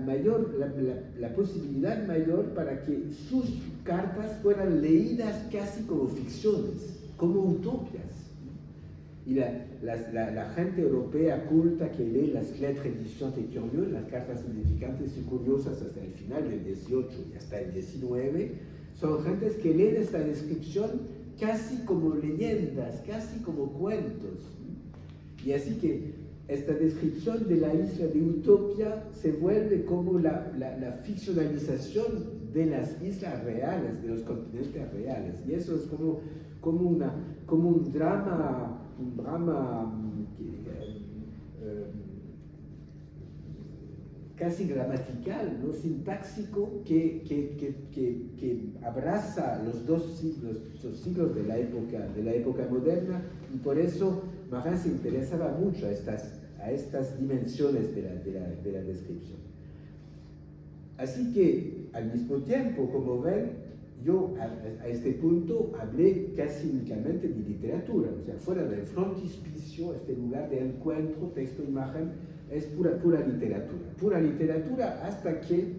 posibilidad mayor para que sus cartas fueran leídas casi como ficciones, como utopias. Y la gente europea culta que lee las lettres éditions et curieux, las cartas significantes y curiosas hasta el final del 18 y hasta el 19, son gentes que leen esta descripción casi como leyendas, casi como cuentos. Y así que esta descripción de la isla de Utopia se vuelve como la ficcionalización de las islas reales, de los continentes reales. Y eso es como un drama casi gramatical, ¿no? Sintáxico, que abraza los los siglos de la época moderna, y por eso Marin se interesaba mucho a estas dimensiones de la descripción. Así que, al mismo tiempo, como ven, yo a este punto hablé casi únicamente de literatura, o sea, fuera del frontispicio, este lugar de encuentro, texto-imagen, es pura literatura, hasta que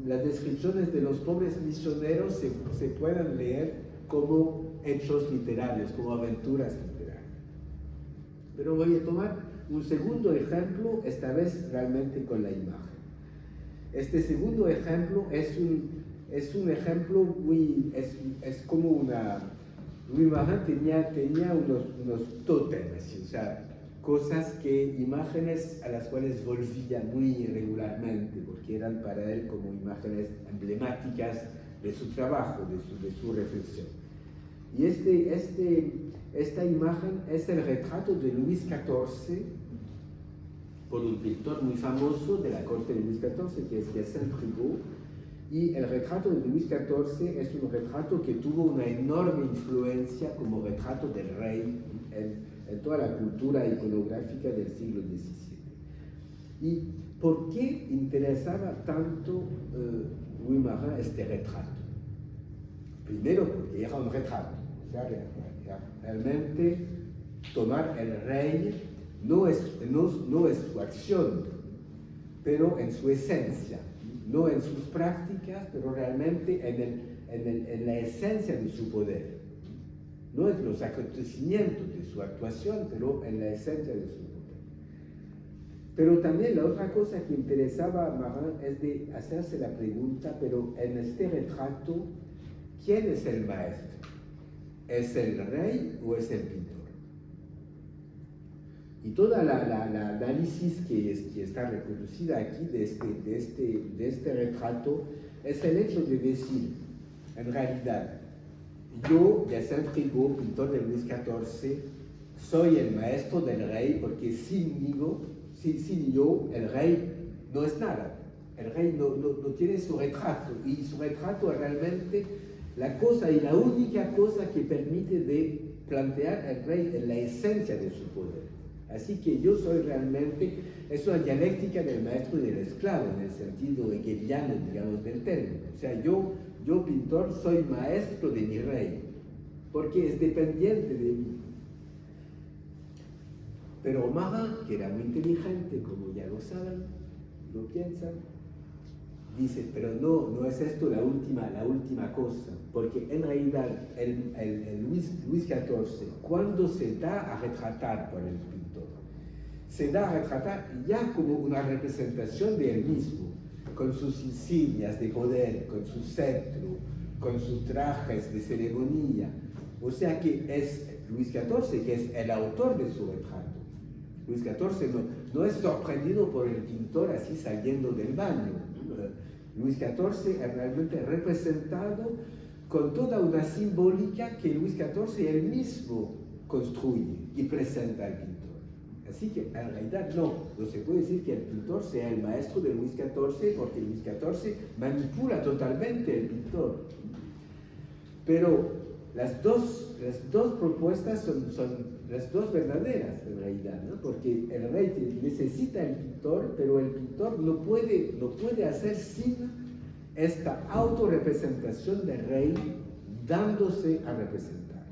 las descripciones de los pobres misioneros se puedan leer como hechos literarios, como aventuras literarias. Pero voy a tomar un segundo ejemplo, esta vez realmente con la imagen. Este segundo ejemplo es un ejemplo es como Louis Marin tenía unos tótems, o sea, imágenes a las cuales volvía muy regularmente, porque eran para él como imágenes emblemáticas de su trabajo, de su reflexión. Y esta imagen es el retrato de Luis XIV, por un pintor muy famoso de la corte de Luis XIV, que es Hyacinthe Rigaud. Y el retrato de Luis XIV es un retrato que tuvo una enorme influencia como retrato del rey en toda la cultura iconográfica del siglo XVII. ¿Y por qué interesaba tanto Louis Marin este retrato? Primero, porque era un retrato. O sea, realmente tomar el rey no es su acción, pero en su esencia. No en sus prácticas, pero realmente en la esencia de su poder. No es los acontecimientos de su actuación, pero en la esencia de su poder. Pero también la otra cosa que interesaba a Marin es de hacerse la pregunta, pero en este retrato, ¿quién es el maestro? ¿Es el rey o es el pintor? Y toda la análisis que está reproducida aquí de este retrato es el hecho de decir, en realidad, yo, Hyacinthe Rigaud, pintor de Luis XIV, soy el maestro del rey, porque sin yo, el rey no es nada. El rey no tiene su retrato, y su retrato es realmente la cosa y la única cosa que permite de plantear al rey en la esencia de su poder. Así que yo soy realmente, es una dialéctica del maestro y del esclavo, en el sentido hegeliano, digamos, del término. O sea, yo pintor, soy maestro de mi rey, porque es dependiente de mí. Pero Marin, que era muy inteligente, como ya lo saben, lo piensan, dice, pero no es esto la última cosa, porque en realidad el Luis XIV, cuando se da a retratar por el pintor, se da a retratar ya como una representación de él mismo, con sus insignias de poder, con su cetro, con sus trajes de ceremonia. O sea que es Luis XIV que es el autor de su retrato. Luis XIV no es sorprendido por el pintor así saliendo del baño. Luis XIV es realmente representado con toda una simbólica que Luis XIV él mismo construye y presenta al pintor. Así que en realidad no se puede decir que el pintor sea el maestro de Luis XIV, porque Luis XIV manipula totalmente el pintor. Pero las dos propuestas son las dos verdaderas en realidad, ¿no? Porque el rey necesita el pintor, pero el pintor no puede hacer sin esta autorrepresentación del rey dándose a representar.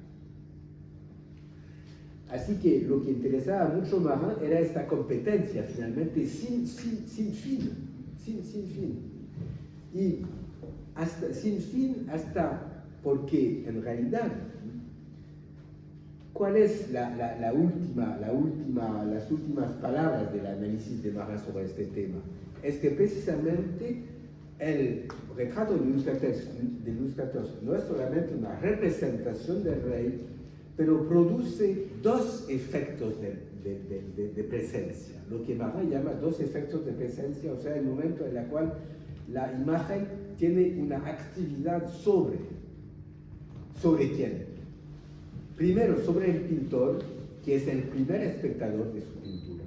Así que lo que interesaba mucho a Marin era esta competencia finalmente sin fin. Y hasta, sin fin hasta porque en realidad, ¿cuál es las últimas palabras del análisis de Marin sobre este tema? Es que precisamente el retrato de Luis XIV no es solamente una representación del rey, pero produce dos efectos de presencia, lo que Marin llama dos efectos de presencia, o sea, el momento en el cual la imagen tiene una actividad sobre quién. Primero, sobre el pintor, que es el primer espectador de su pintura.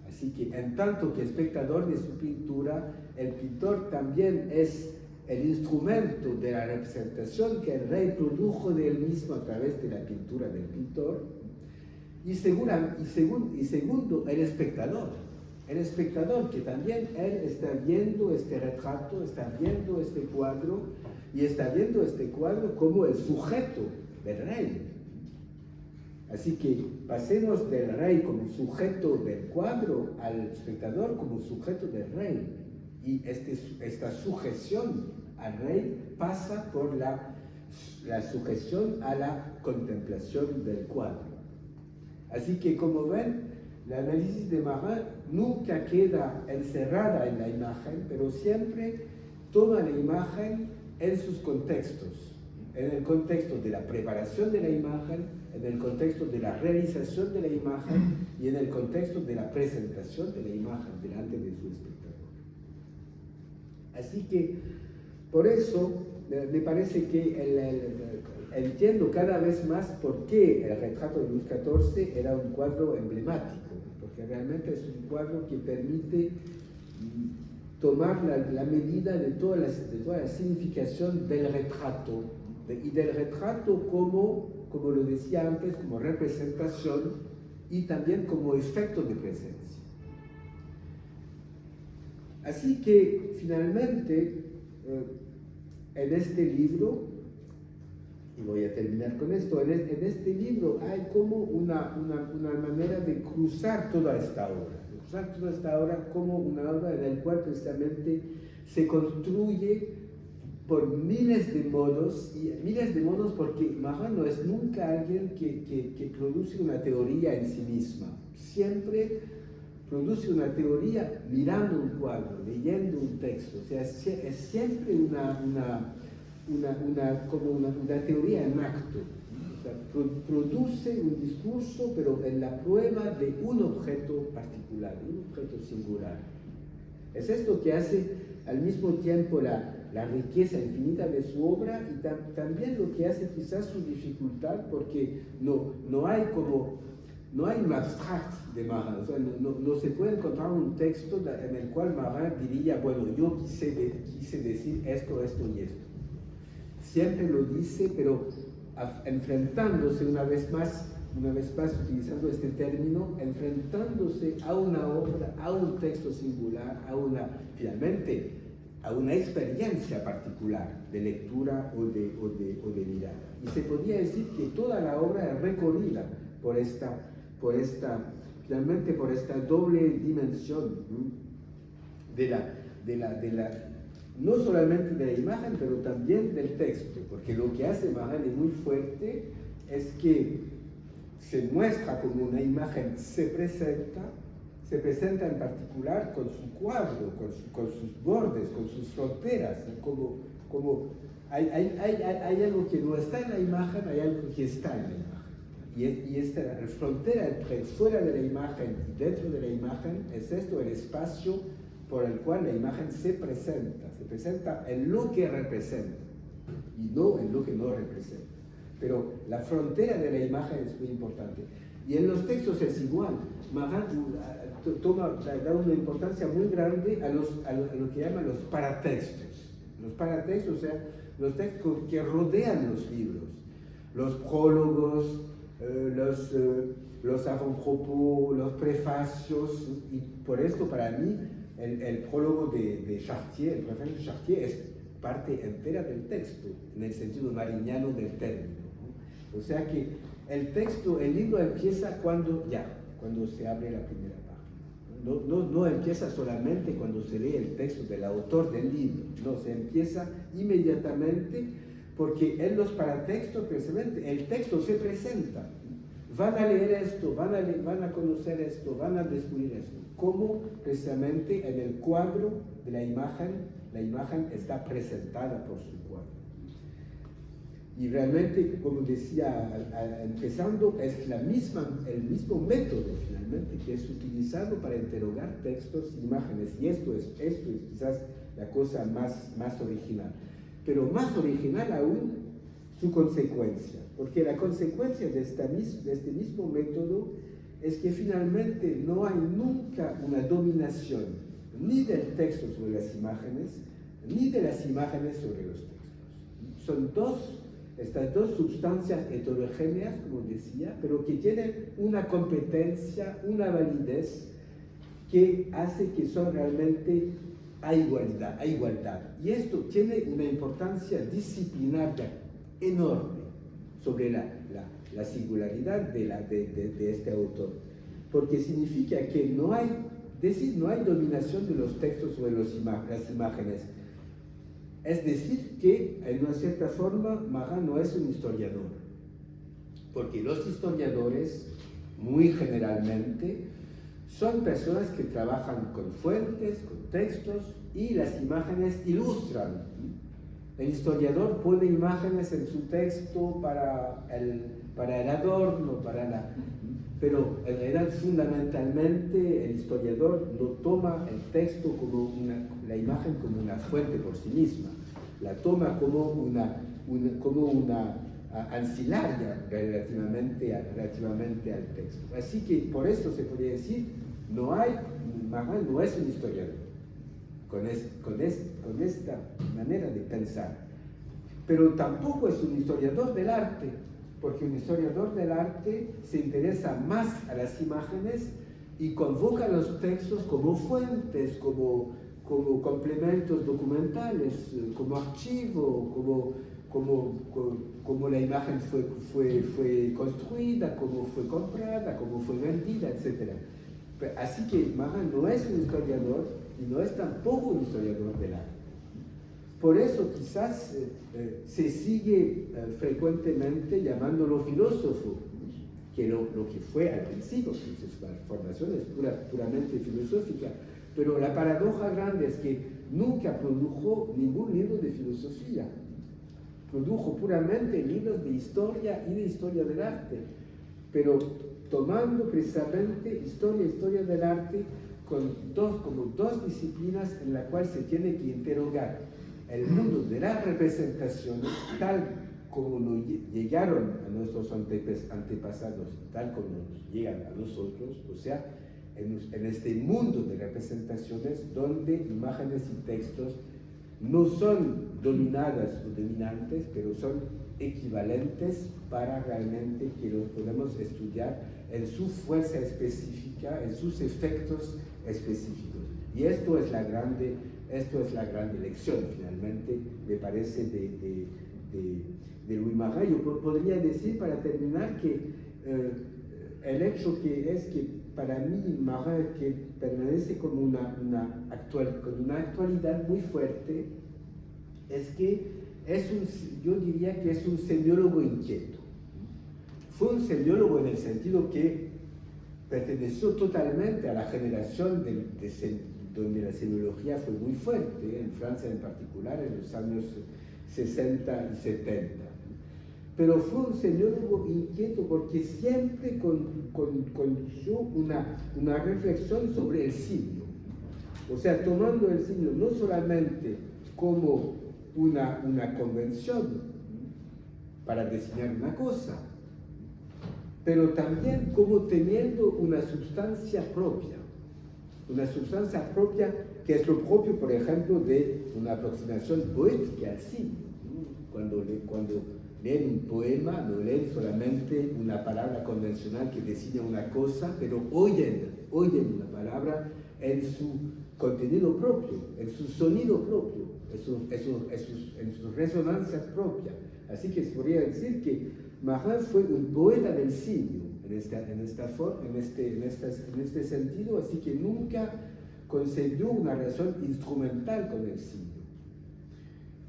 Así que, en tanto que espectador de su pintura, el pintor también es el instrumento de la representación que el rey produjo de él mismo a través de la pintura del pintor. Y segundo, el espectador que también él está viendo este retrato, está viendo este cuadro, y está viendo este cuadro como el sujeto del rey. Así que pasemos del rey como sujeto del cuadro al espectador como sujeto del rey. Y esta sujeción al rey pasa por la sujeción a la contemplación del cuadro. Así que, como ven, el análisis de Marin nunca queda encerrada en la imagen, pero siempre toma la imagen en sus contextos, en el contexto de la preparación de la imagen, en el contexto de la realización de la imagen y en el contexto de la presentación de la imagen delante de su espectador. Así que, por eso, me parece que entiendo cada vez más por qué el retrato de Luis XIV era un cuadro emblemático, porque realmente es un cuadro que permite tomar la medida de toda la significación del retrato, y del retrato como lo decía antes, como representación y también como efecto de presencia. Así que finalmente en este libro, y voy a terminar con esto, en este libro hay como una manera de cruzar toda esta obra, como una obra en la cual precisamente se construye por miles de modos porque Marin no es nunca alguien que produce una teoría en sí misma, siempre produce una teoría mirando un cuadro, leyendo un texto, o sea, es siempre una teoría en acto, o sea, produce un discurso pero en la prueba de un objeto particular, un objeto singular. Es esto que hace al mismo tiempo la riqueza infinita de su obra y también lo que hace quizás su dificultad, porque no hay un abstract de Marin, o sea, no se puede encontrar un texto en el cual Marin diría, bueno, yo quise decir esto y esto. Siempre lo dice, pero enfrentándose una vez más utilizando este término, enfrentándose a una obra, a un texto singular, finalmente a una experiencia particular de lectura o de mirada. Y se podría decir que toda la obra es recorrida por esta doble dimensión, no solamente de la imagen, pero también del texto, porque lo que hace Marin muy fuerte es que se muestra como una imagen, se presenta en particular con su cuadro, con sus bordes, con sus fronteras, como hay algo que no está en la imagen, hay algo que está en la imagen. Y esta frontera entre fuera de la imagen y dentro de la imagen es esto, el espacio por el cual la imagen se presenta en lo que representa y no en lo que no representa. Pero la frontera de la imagen es muy importante. Y en los textos es igual. Marin da una importancia muy grande a lo que llaman los paratextos. Los paratextos, o sea, los textos que rodean los libros. Los prólogos, los avant-propos, los prefacios. Y por esto, para mí, el prólogo de Chartier, el prefacio de Chartier, es parte entera del texto, en el sentido mariñano del término, ¿no? O sea que el texto, el libro empieza cuando se abre la primera página. No empieza solamente cuando se lee el texto del autor del libro, no, se empieza inmediatamente porque en los paratextos, precisamente, el texto se presenta. Van a leer esto, van a conocer esto, van a descubrir esto. Como precisamente en el cuadro de la imagen está presentada por su cuadro. Y realmente, como decía empezando, es el mismo método finalmente que es utilizado para interrogar textos e imágenes. Y esto es quizás la cosa más original. Pero más original aún su consecuencia, porque la consecuencia de este mismo método es que finalmente no hay nunca una dominación ni del texto sobre las imágenes, ni de las imágenes sobre los textos. Son estas dos sustancias heterogéneas, como decía, pero que tienen una competencia, una validez que hace que son realmente a igualdad. Y esto tiene una importancia disciplinaria enorme sobre la singularidad de este autor, porque significa que no hay dominación de los textos sobre las imágenes. Es decir, que en una cierta forma Marat no es un historiador, porque los historiadores, muy generalmente, son personas que trabajan con fuentes, con textos, y las imágenes ilustran. El historiador pone imágenes en su texto para el adorno, pero en realidad fundamentalmente el historiador no toma el texto la imagen como una fuente por sí misma, la toma como una ancillaria relativamente al texto. Así que por eso se podría decir, Marat no es un historiador, con esta manera de pensar, pero tampoco es un historiador del arte, porque un historiador del arte se interesa más a las imágenes y convoca los textos como fuentes, como complementos documentales, como archivo, como la imagen fue construida, cómo fue comprada, cómo fue vendida, etc. Así que Marat no es un historiador y no es tampoco un historiador del arte. Por eso quizás se sigue frecuentemente llamándolo filósofo, que lo que fue al principio, que su formación es puramente filosófica, pero la paradoja grande es que nunca produjo ningún libro de filosofía, produjo puramente libros de historia y de historia del arte, pero tomando precisamente historia del arte como dos disciplinas en las cuales se tiene que interrogar el mundo de las representaciones tal como nos llegaron a nuestros antepasados, tal como nos llegan a nosotros, o sea, en este mundo de representaciones donde imágenes y textos no son dominadas o dominantes, pero son equivalentes para realmente que los podamos estudiar en su fuerza específica, en sus efectos específicos. Y esto es la grande lección, finalmente, me parece, de Louis Marat. Yo podría decir, para terminar, que el hecho que es que para mí Marat que permanece con una actualidad muy fuerte, es que yo diría que es un semiólogo inquieto. Fue un semiólogo en el sentido que perteneció totalmente a la generación donde la semiología fue muy fuerte, en Francia en particular, en los años 60 y 70. Pero fue un semiólogo inquieto porque siempre condujo una reflexión sobre el signo. O sea, tomando el signo no solamente como una convención para diseñar una cosa, pero también como teniendo una sustancia propia que es lo propio, por ejemplo, de una aproximación poética al signo. Cuando leen un poema, no leen solamente una palabra convencional que designa una cosa, pero oyen una palabra en su contenido propio, en su sonido propio, en sus resonancias propias. Así que se podría decir que Marin fue un poeta del siglo en este sentido, así que nunca concebió una relación instrumental con el siglo.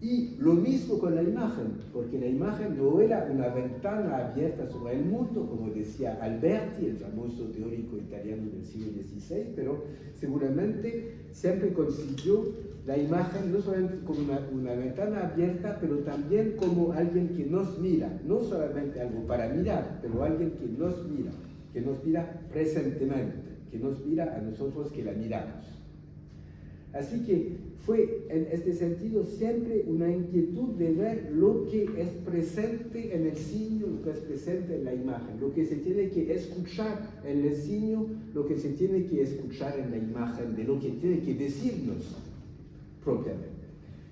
Y lo mismo con la imagen, porque la imagen no era una ventana abierta sobre el mundo, como decía Alberti, el famoso teórico italiano del siglo XVI, pero seguramente siempre concibió la imagen no solamente como una ventana abierta, pero también como alguien que nos mira, no solamente algo para mirar, pero alguien que nos mira presentemente, que nos mira a nosotros que la miramos. Así que fue en este sentido siempre una inquietud de ver lo que es presente en el signo, lo que es presente en la imagen, lo que se tiene que escuchar en el signo, lo que se tiene que escuchar en la imagen, de lo que tiene que decirnos propiamente.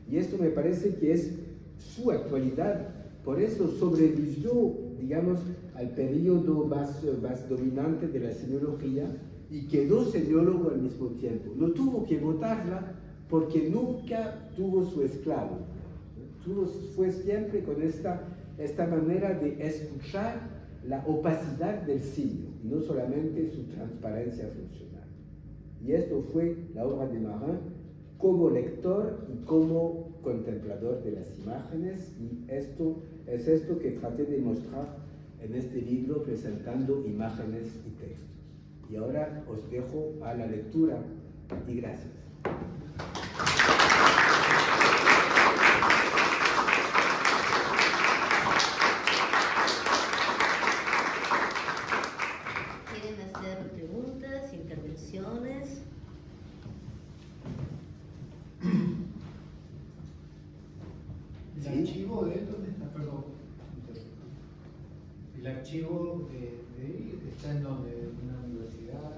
Y esto me parece que es su actualidad, por eso sobrevivió, digamos, al periodo más dominante de la semiología y quedó semiólogo al mismo tiempo. No tuvo que votarla porque nunca tuvo su esclavo. Fue siempre con esta manera de escuchar la opacidad del signo y no solamente su transparencia funcional. Y esto fue la obra de Marin como lector y como contemplador de las imágenes, y esto es esto que traté de mostrar en este libro presentando imágenes y textos. Y ahora os dejo a la lectura y gracias. ¿Quieren hacer preguntas, intervenciones? ¿El archivo de él dónde está? Perdón. ¿El archivo de él está en donde? ¿En una universidad?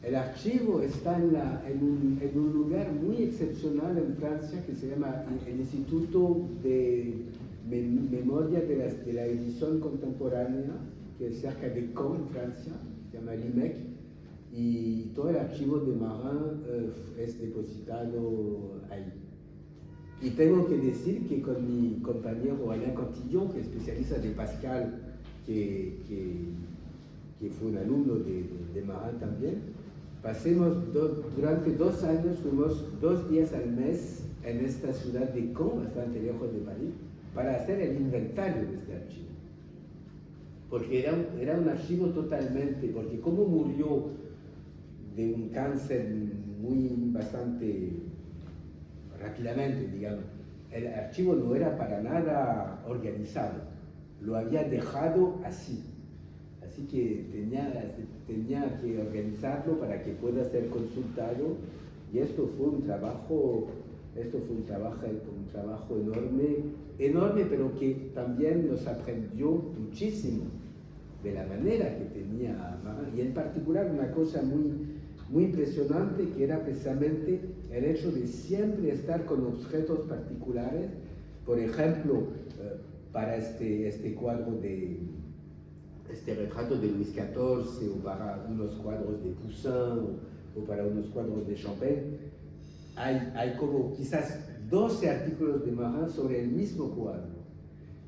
El archivo está en un lugar muy excepcional en Francia que se llama el Instituto de Memoria de la Edición Contemporánea, que es cerca de Caen, en Francia, se llama l'IMEC, y todo el archivo de Marin es depositado ahí. Y tengo que decir que con mi compañero Alain Cantillon, que es especialista de Pascal, que fue un alumno de Marin también, durante 2 años, fuimos 2 días al mes en esta ciudad de Caen, bastante lejos de París, para hacer el inventario de este archivo. Porque era un archivo totalmente, porque como murió de un cáncer bastante rápidamente, digamos, el archivo no era para nada organizado, lo había dejado así. Así que tenía que organizarlo para que pueda ser consultado, y esto fue un trabajo enorme, pero que también nos aprendió muchísimo de la manera que tenía Marin, y en particular una cosa muy impresionante, que era precisamente el hecho de siempre estar con objetos particulares. Por ejemplo, para este cuadro este retrato de Luis XIV, o para unos cuadros de Poussin, o para unos cuadros de Champagne, hay como quizás 12 artículos de Marin sobre el mismo cuadro.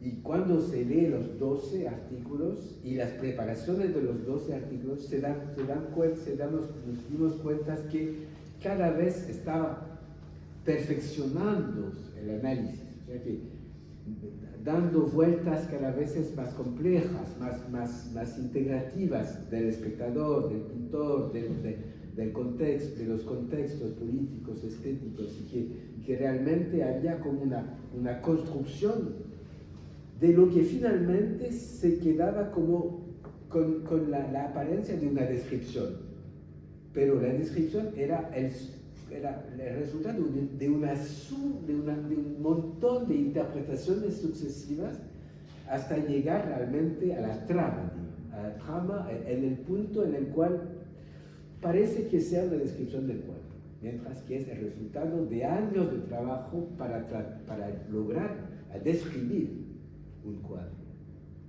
Y cuando se lee los 12 artículos y las preparaciones de los 12 artículos, nos dimos cuenta que cada vez estaba perfeccionando el análisis, o sea que dando vueltas cada vez más complejas, más integrativas del espectador, del pintor, del contexto, de los contextos políticos, estéticos, y que realmente había como una construcción de lo que finalmente se quedaba como con la apariencia de una descripción. Pero la descripción era el resultado de un montón de interpretaciones sucesivas hasta llegar realmente a la trama, en el punto en el cual parece que sea una descripción del cuadro, mientras que es el resultado de años de trabajo para lograr describir un cuadro.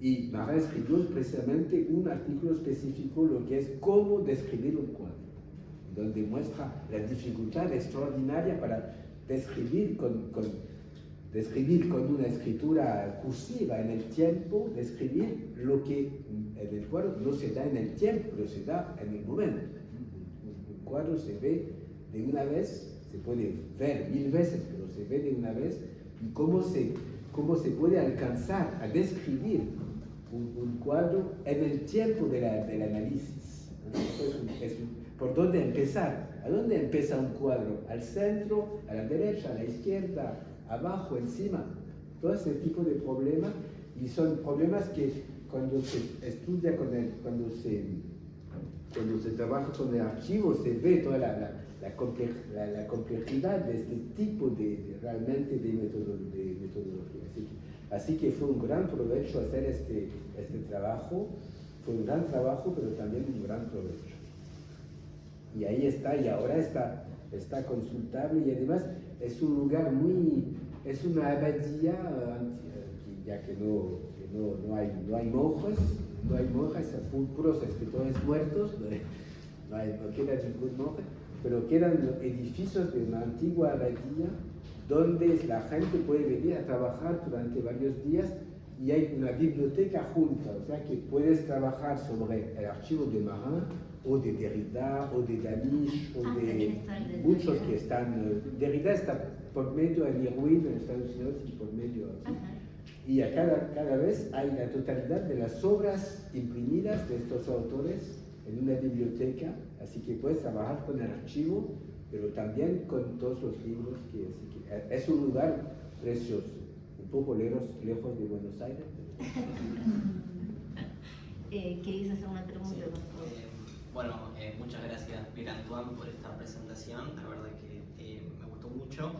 Y Marin escribió precisamente un artículo específico, lo que es cómo describir un cuadro. donde muestra la dificultad extraordinaria para describir con una escritura cursiva en el tiempo, describir lo que en el cuadro no se da en el tiempo, pero se da en el momento. Un cuadro se ve de una vez, se puede ver 1000 veces, pero se ve de una vez, y cómo se puede alcanzar a describir un cuadro en el tiempo del análisis. ¿Por dónde empezar? ¿A dónde empieza un cuadro? ¿Al centro, a la derecha, a la izquierda, abajo, encima? Todo ese tipo de problemas, y son problemas que cuando se estudia cuando se trabaja con el archivo, se ve toda la complejidad de este tipo realmente de metodología. Así que fue un gran provecho hacer este trabajo. Fue un gran trabajo, pero también un gran provecho. Y ahí está, y ahora está consultable, y además es un lugar es una abadía, ya que no hay monjas, son puros escritores muertos, no queda ningún monje, pero quedan edificios de una antigua abadía donde la gente puede venir a trabajar durante varios días, y hay una biblioteca junta, o sea que puedes trabajar sobre el archivo de Marin, o de Derrida, o de Danish, o de muchos que están. Derrida está por medio en Irwin, en Estados Unidos, y por medio aquí. Y a cada vez hay la totalidad de las obras imprimidas de estos autores en una biblioteca, así que puedes trabajar con el archivo, pero también con todos los libros. Es un lugar precioso, un poco lejos de Buenos Aires. ¿Queréis hacer una pregunta? Sí. Bueno, muchas gracias Pierre-Antoine por esta presentación, la verdad que me gustó mucho.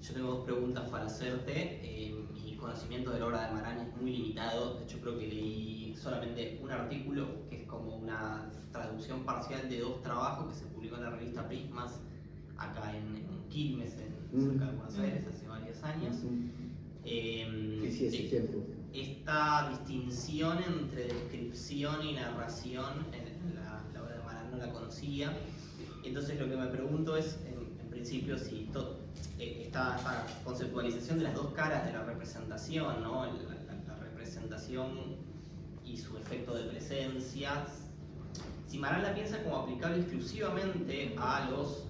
Yo tengo dos preguntas para hacerte. Mi conocimiento de la obra de Maran es muy limitado, de hecho creo que leí solamente un artículo que es como una traducción parcial de 2 trabajos que se publicó en la revista Prismas acá en Quilmes, cerca de Buenos Aires, hace varios años. Sí, ese tiempo. Esta distinción entre descripción y narración en la obra de Maran no la conocía. Entonces lo que me pregunto es, en principio, si esta conceptualización de las 2 caras de la representación, ¿no? la representación y su efecto de presencia, si Maran la piensa como aplicable exclusivamente a los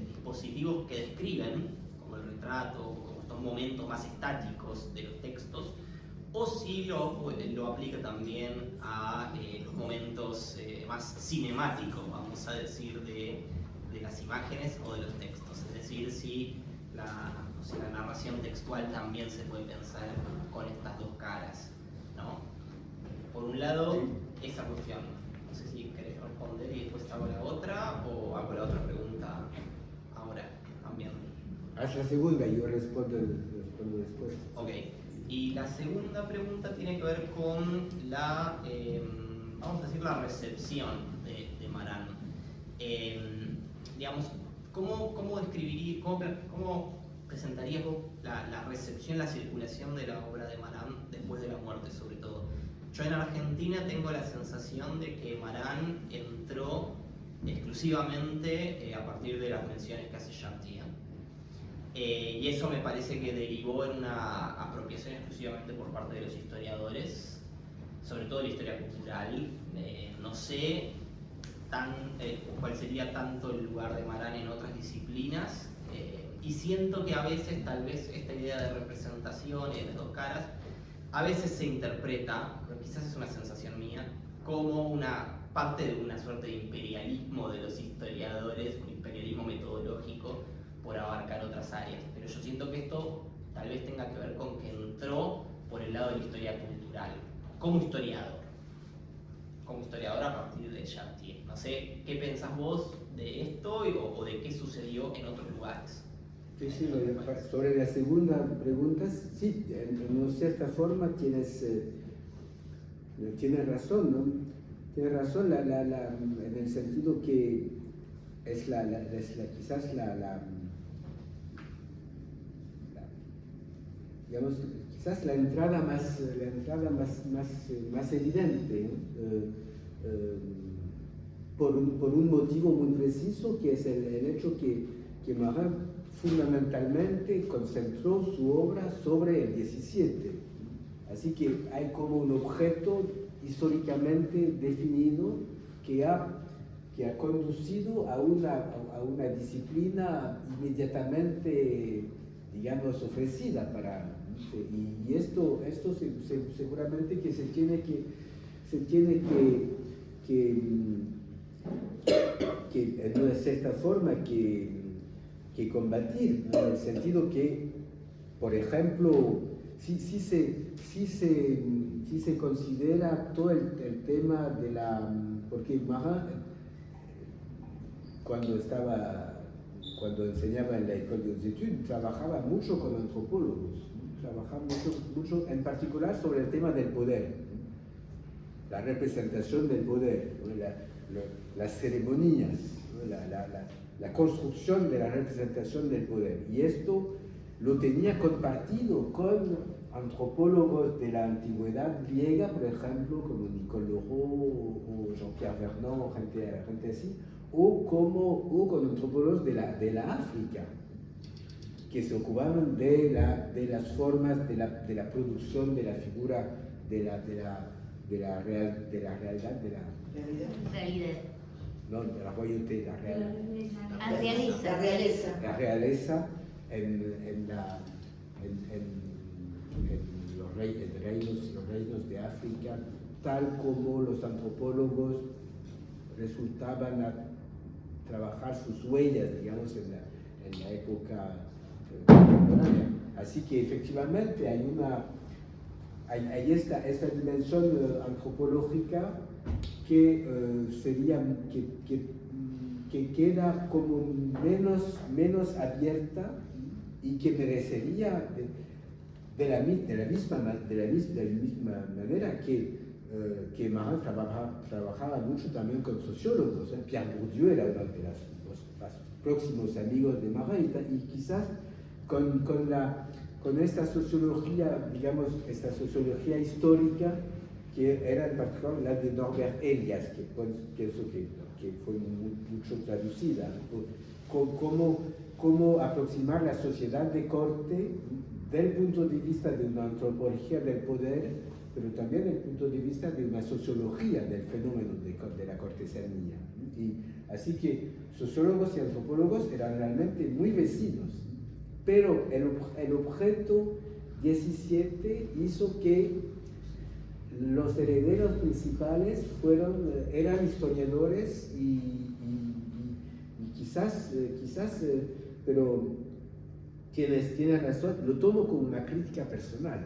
dispositivos que describen, como el retrato, como estos momentos más estáticos de los textos, o si lo aplica también a los momentos más cinemáticos, vamos a decir, de las imágenes o de los textos. Es decir, si la narración textual también se puede pensar con estas 2 caras, ¿no? Por un lado, esa cuestión. No sé si querés responder y después hago la otra, o hago la otra pregunta ahora también. Haz la segunda y yo respondo después. Ok. Y la segunda pregunta tiene que ver con la, vamos a decir, la recepción de Maran. Digamos, ¿cómo describirías, cómo presentarías vos la recepción, la circulación de la obra de Maran después de la muerte, sobre todo? Yo en Argentina tengo la sensación de que Maran entró exclusivamente a partir de las menciones que hace Chartier. Y eso me parece que derivó en una apropiación exclusivamente por parte de los historiadores, sobre todo de la historia cultural. No sé cuál sería tanto el lugar de Maran en otras disciplinas, y siento que a veces tal vez esta idea de representación y de las 2 caras a veces se interpreta, quizás es una sensación mía, como una parte de una suerte de imperialismo de los historiadores, un imperialismo metodológico por abarcar otras áreas. Pero yo siento que esto tal vez tenga que ver con que entró por el lado de la historia cultural, como historiador a partir de Chartier. No sé, ¿qué pensás vos de esto o de qué sucedió en otros lugares? Sí, sobre la segunda pregunta, sí, en cierta forma tienes razón, ¿no? Tienes razón en el sentido que es digamos, quizás la entrada más evidente, ¿no? por un motivo muy preciso, que es el hecho que Marin fundamentalmente concentró su obra sobre el 17. Así que hay como un objeto históricamente definido que ha conducido a una disciplina inmediatamente, digamos, ofrecida para... Y esto seguramente que se tiene que de cierta forma que combatir, ¿no? En el sentido que, por ejemplo, si se considera todo el tema de la... Porque Marin, cuando enseñaba en la École des Études, trabajaba mucho con antropólogos, trabajaba mucho en particular sobre el tema del poder, la representación del poder, las ceremonias, la construcción de la representación del poder. Y esto lo tenía compartido con antropólogos de la antigüedad griega, por ejemplo, como Nicole Leroux o Jean-Pierre Vernant, o gente así, o con antropólogos de la África, que se ocupaban de las formas de la producción de la figura de la realidad, Realidad. no, de la royauté, la realeza en los reinos de África, tal como los antropólogos resultaban a trabajar sus huellas, digamos, en la época contemporánea. Así que efectivamente hay esta dimensión antropológica que queda como menos abierta y que merecería de la misma manera que Marin trabajaba mucho también con sociólogos. Pierre Bourdieu era uno de los próximos amigos de Marin, y quizás con esta sociología, digamos, esta sociología histórica, que era en particular la de Norbert Elias, que pienso que fue mucho traducida, ¿no? Cómo aproximar la sociedad de corte del punto de vista de una antropología del poder, pero también del punto de vista de una sociología del fenómeno de la cortesanía. Y así que sociólogos y antropólogos eran realmente muy vecinos, pero el objeto 17 hizo que los herederos principales eran historiadores y quizás, pero tienes razón, lo tomo como una crítica personal.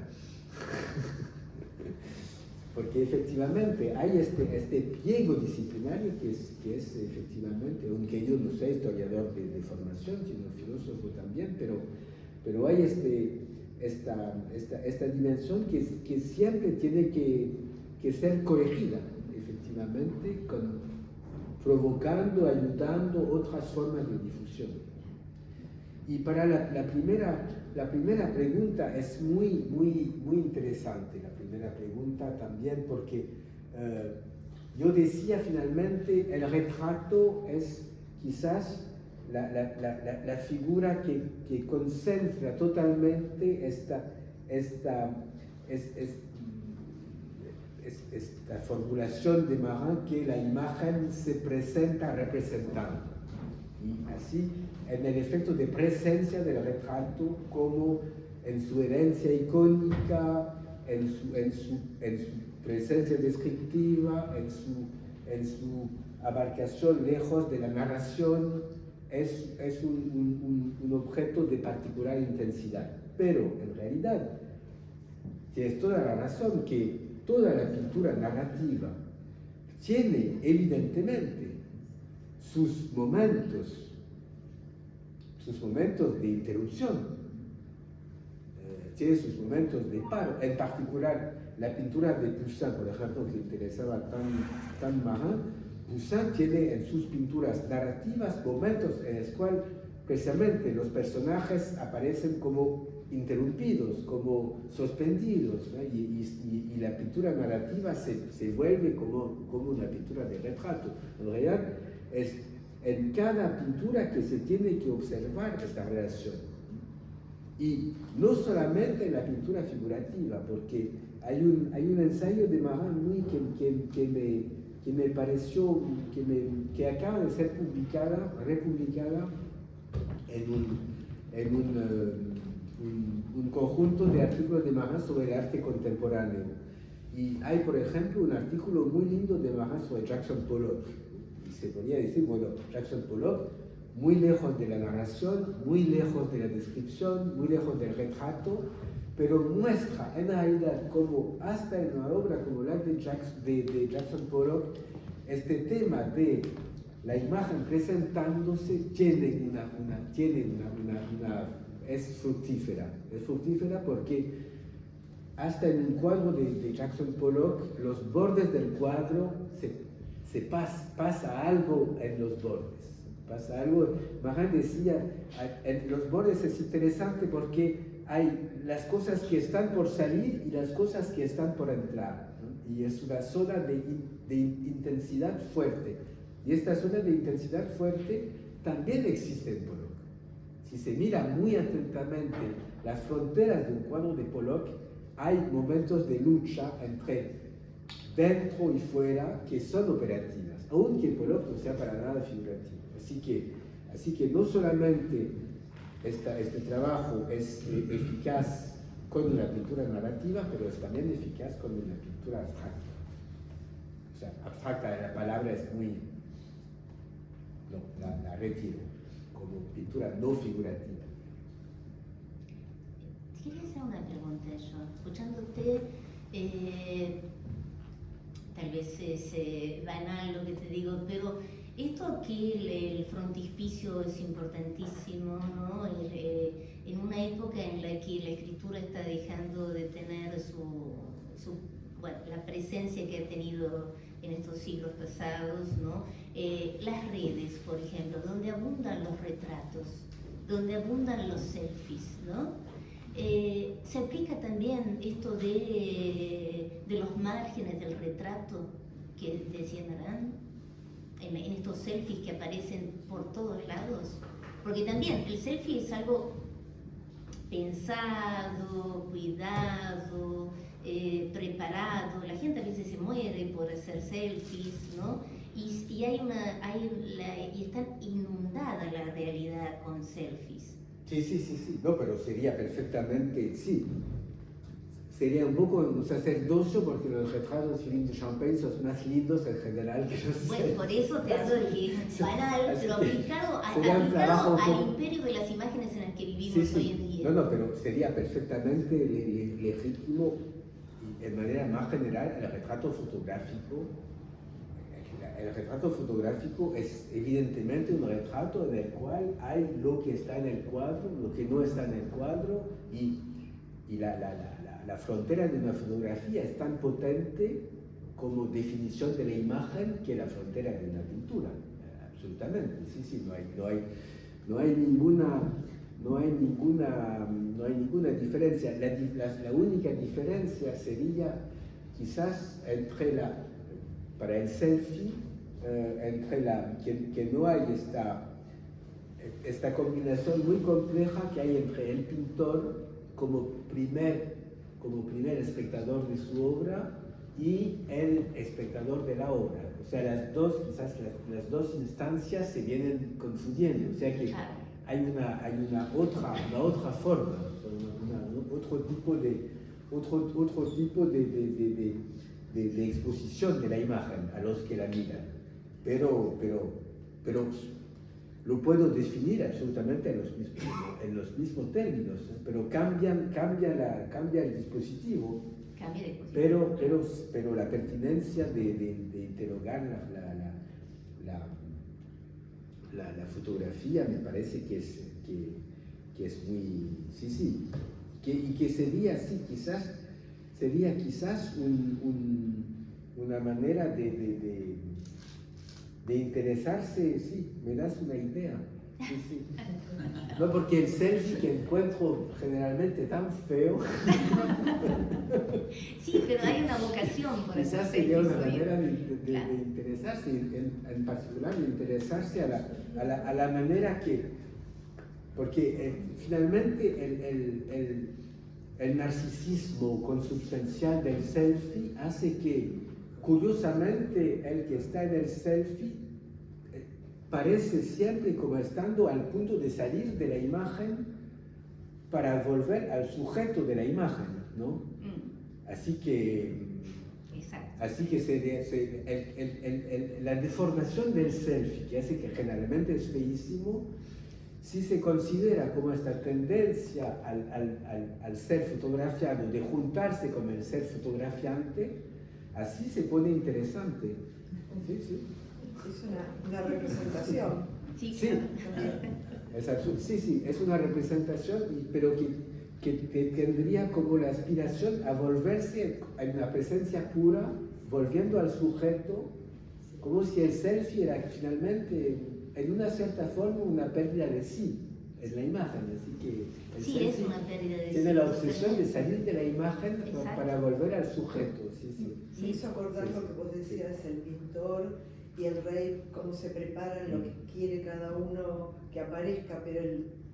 Porque efectivamente hay este pliego disciplinario que es efectivamente, aunque yo no soy historiador de formación, sino filósofo también, pero hay esta dimensión que siempre tiene que ser corregida, efectivamente, provocando, ayudando otras formas de difusión. Y para la primera pregunta es muy interesante, la primera pregunta también, porque yo decía finalmente, el retrato es quizás la figura que concentra totalmente esta formulación de Marin, que la imagen se presenta representando. Y así, en el efecto de presencia del retrato, como en su herencia icónica, en su presencia descriptiva, en su abarcación lejos de la narración, es un objeto de particular intensidad. Pero, en realidad, tienes toda la razón que toda la pintura narrativa tiene, evidentemente, sus momentos de interrupción, tiene sus momentos de paro. En particular, la pintura de Poussin, por ejemplo, que interesaba tan Marin, Poussin tiene en sus pinturas narrativas momentos en los cuales precisamente los personajes aparecen como interrumpidos, como suspendidos, ¿no? Y la pintura narrativa se vuelve como una pintura de retrato. En realidad es en cada pintura que se tiene que observar esta relación. Y no solamente en la pintura figurativa, porque hay un ensayo de Marin que me pareció, que acaba de ser republicada en un conjunto de artículos de Marin sobre el arte contemporáneo. Y hay, por ejemplo, un artículo muy lindo de Marin sobre Jackson Pollock. Y se podría decir, bueno, Jackson Pollock, muy lejos de la narración, muy lejos de la descripción, muy lejos del retrato, pero muestra en realidad como hasta en una obra como la de Jackson Pollock, este tema de la imagen presentándose es fructífera porque hasta en un cuadro de Jackson Pollock, los bordes del cuadro pasa algo en los bordes. Pasa algo, Marin decía, en los bordes es interesante porque hay las cosas que están por salir y las cosas que están por entrar, ¿no? Y es una zona de intensidad fuerte. Y esta zona de intensidad fuerte también existe en Pollock. Si se mira muy atentamente las fronteras de un cuadro de Pollock, hay momentos de lucha entre dentro y fuera que son operativas, aunque Pollock no sea para nada figurativo. Así que no solamente este trabajo es eficaz con una pintura narrativa, pero es también eficaz con una pintura abstracta. O sea, abstracta, la palabra es muy... No, la retiro, como pintura no figurativa. Quería hacer una pregunta, yo. Escuchándote, tal vez es banal lo que te digo, pero esto aquí, el frontispicio es importantísimo, ¿no? En una época en la que la escritura está dejando de tener bueno, la presencia que ha tenido en estos siglos pasados, ¿no? Las redes, por ejemplo, donde abundan los retratos, donde abundan los selfies, ¿no? Se aplica también esto de los márgenes del retrato que decía Narán, en estos selfies que aparecen por todos lados, porque también el selfie es algo pensado, cuidado, preparado. La gente a veces se muere por hacer selfies, ¿no? Y está inundada la realidad con selfies. Sí. No, pero sería perfectamente, sí. Sería un poco un sacerdocio porque los retratos de Philippe de Champagne son más lindos en general que los Bueno, por eso te hablo de que es banal, pero aplicado al imperio de las imágenes en las que vivimos hoy en día. No, pero sería perfectamente legítimo y en manera más general el retrato fotográfico. El retrato fotográfico es evidentemente un retrato en el cual hay lo que está en el cuadro, lo que no está en el cuadro y la frontera de una fotografía es tan potente como definición de la imagen que la frontera de una pintura. Absolutamente, sí, no hay ninguna diferencia. La única diferencia sería quizás para el selfie, que no hay esta combinación muy compleja que hay entre el pintor como primer espectador de su obra y el espectador de la obra. O sea, las dos instancias se vienen confundiendo. O sea que hay una otra forma, otro tipo de exposición de la imagen a los que la miran. Pero lo puedo definir absolutamente en los mismos términos, pero cambia el dispositivo. Pero la pertinencia de interrogar la fotografía me parece que es muy... Sí. Y que sería quizás una manera de interesarse, sí, me das una idea, Sí, sí. No, porque el selfie que encuentro generalmente tan feo, Sí, pero hay una vocación por quizás hacer sería una selfies hoy. manera de Claro. interesarse, en particular de interesarse a la manera que, porque finalmente el narcisismo consubstancial del selfie hace que, curiosamente, el que está en el selfie parece siempre como estando al punto de salir de la imagen para volver al sujeto de la imagen, ¿no? Así que Exacto. la deformación del selfie, que hace que generalmente es feísimo, si se considera como esta tendencia al ser fotografiado, de juntarse con el ser fotografiante, así se pone interesante. Sí, sí. Es una representación. Sí, Sí. claro. Sí, es una representación, pero que tendría como la aspiración a volverse a una presencia pura, volviendo al sujeto, como si el selfie era finalmente, en una cierta forma, una pérdida de sí en la imagen. Así que el Sí, selfie es una pérdida de tiene sí, la obsesión de totalmente. salir de la imagen Exacto. para volver al sujeto. Sí, sí. Me hizo acordar Sí, lo que vos decías, el pintor y el rey, cómo se preparan lo que quiere cada uno que aparezca, pero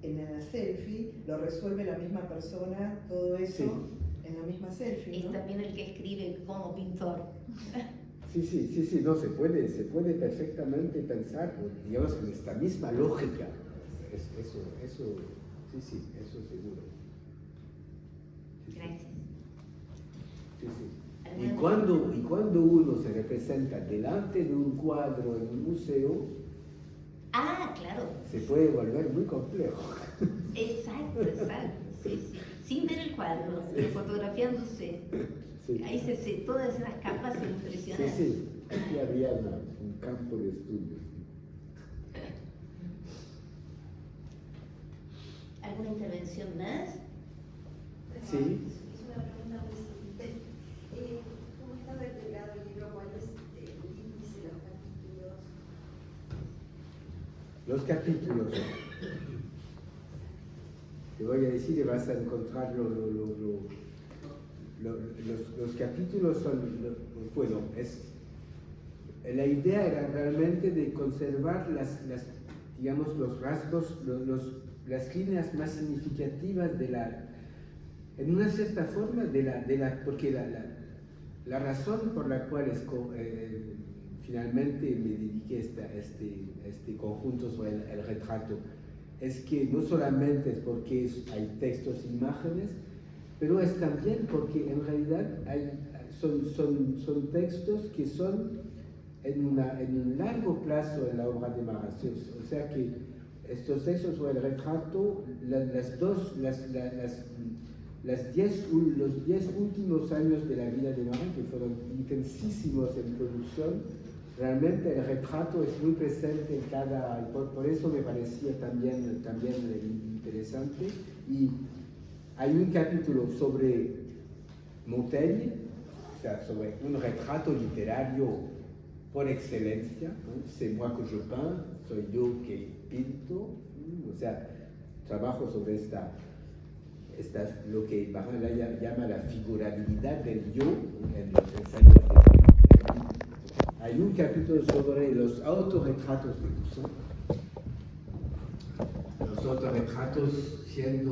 en la selfie lo resuelve la misma persona, todo eso Sí. en la misma selfie, Es ¿no? también el que escribe como pintor. Sí, no, se puede perfectamente pensar, digamos, en esta misma lógica. Eso seguro. Sí, sí. Gracias. Sí, sí. Y cuando uno se representa delante de un cuadro en un museo, Ah, claro. se puede volver muy complejo. Exacto. Sí, sí. Sin ver el cuadro, pero fotografiándose. Sí. Ahí todas esas capas son Sí, impresionantes. sí, aquí había un campo de estudio. ¿Alguna intervención más? Sí. Es una pregunta muy simple. ¿Cómo está vertebrado el libro? ¿Cuál es el índice, los capítulos? Los capítulos. Te voy a decir que vas a encontrar los capítulos son, bueno, la idea era realmente de conservar digamos, los rasgos, las líneas más significativas en una cierta forma, porque la razón por la cual finalmente me dediqué a este conjunto sobre el retrato es que no solamente es porque hay textos e imágenes, pero es también porque en realidad son textos que son en un largo plazo en la obra de Marat. O sea que estos textos sobre el retrato, los 10 últimos años de la vida de Marat, que fueron intensísimos en producción, realmente el retrato es muy presente en por eso me parecía también interesante. Y hay un capítulo sobre Montaigne, o sea, sobre un retrato literario por excelencia, ¿no? C'est moi que je peins, soy yo que pinto, o sea, trabajo sobre lo que Barral llama la figurabilidad del yo en los ensayos de... Hay un capítulo sobre los autorretratos de Poussin, los autorretratos siendo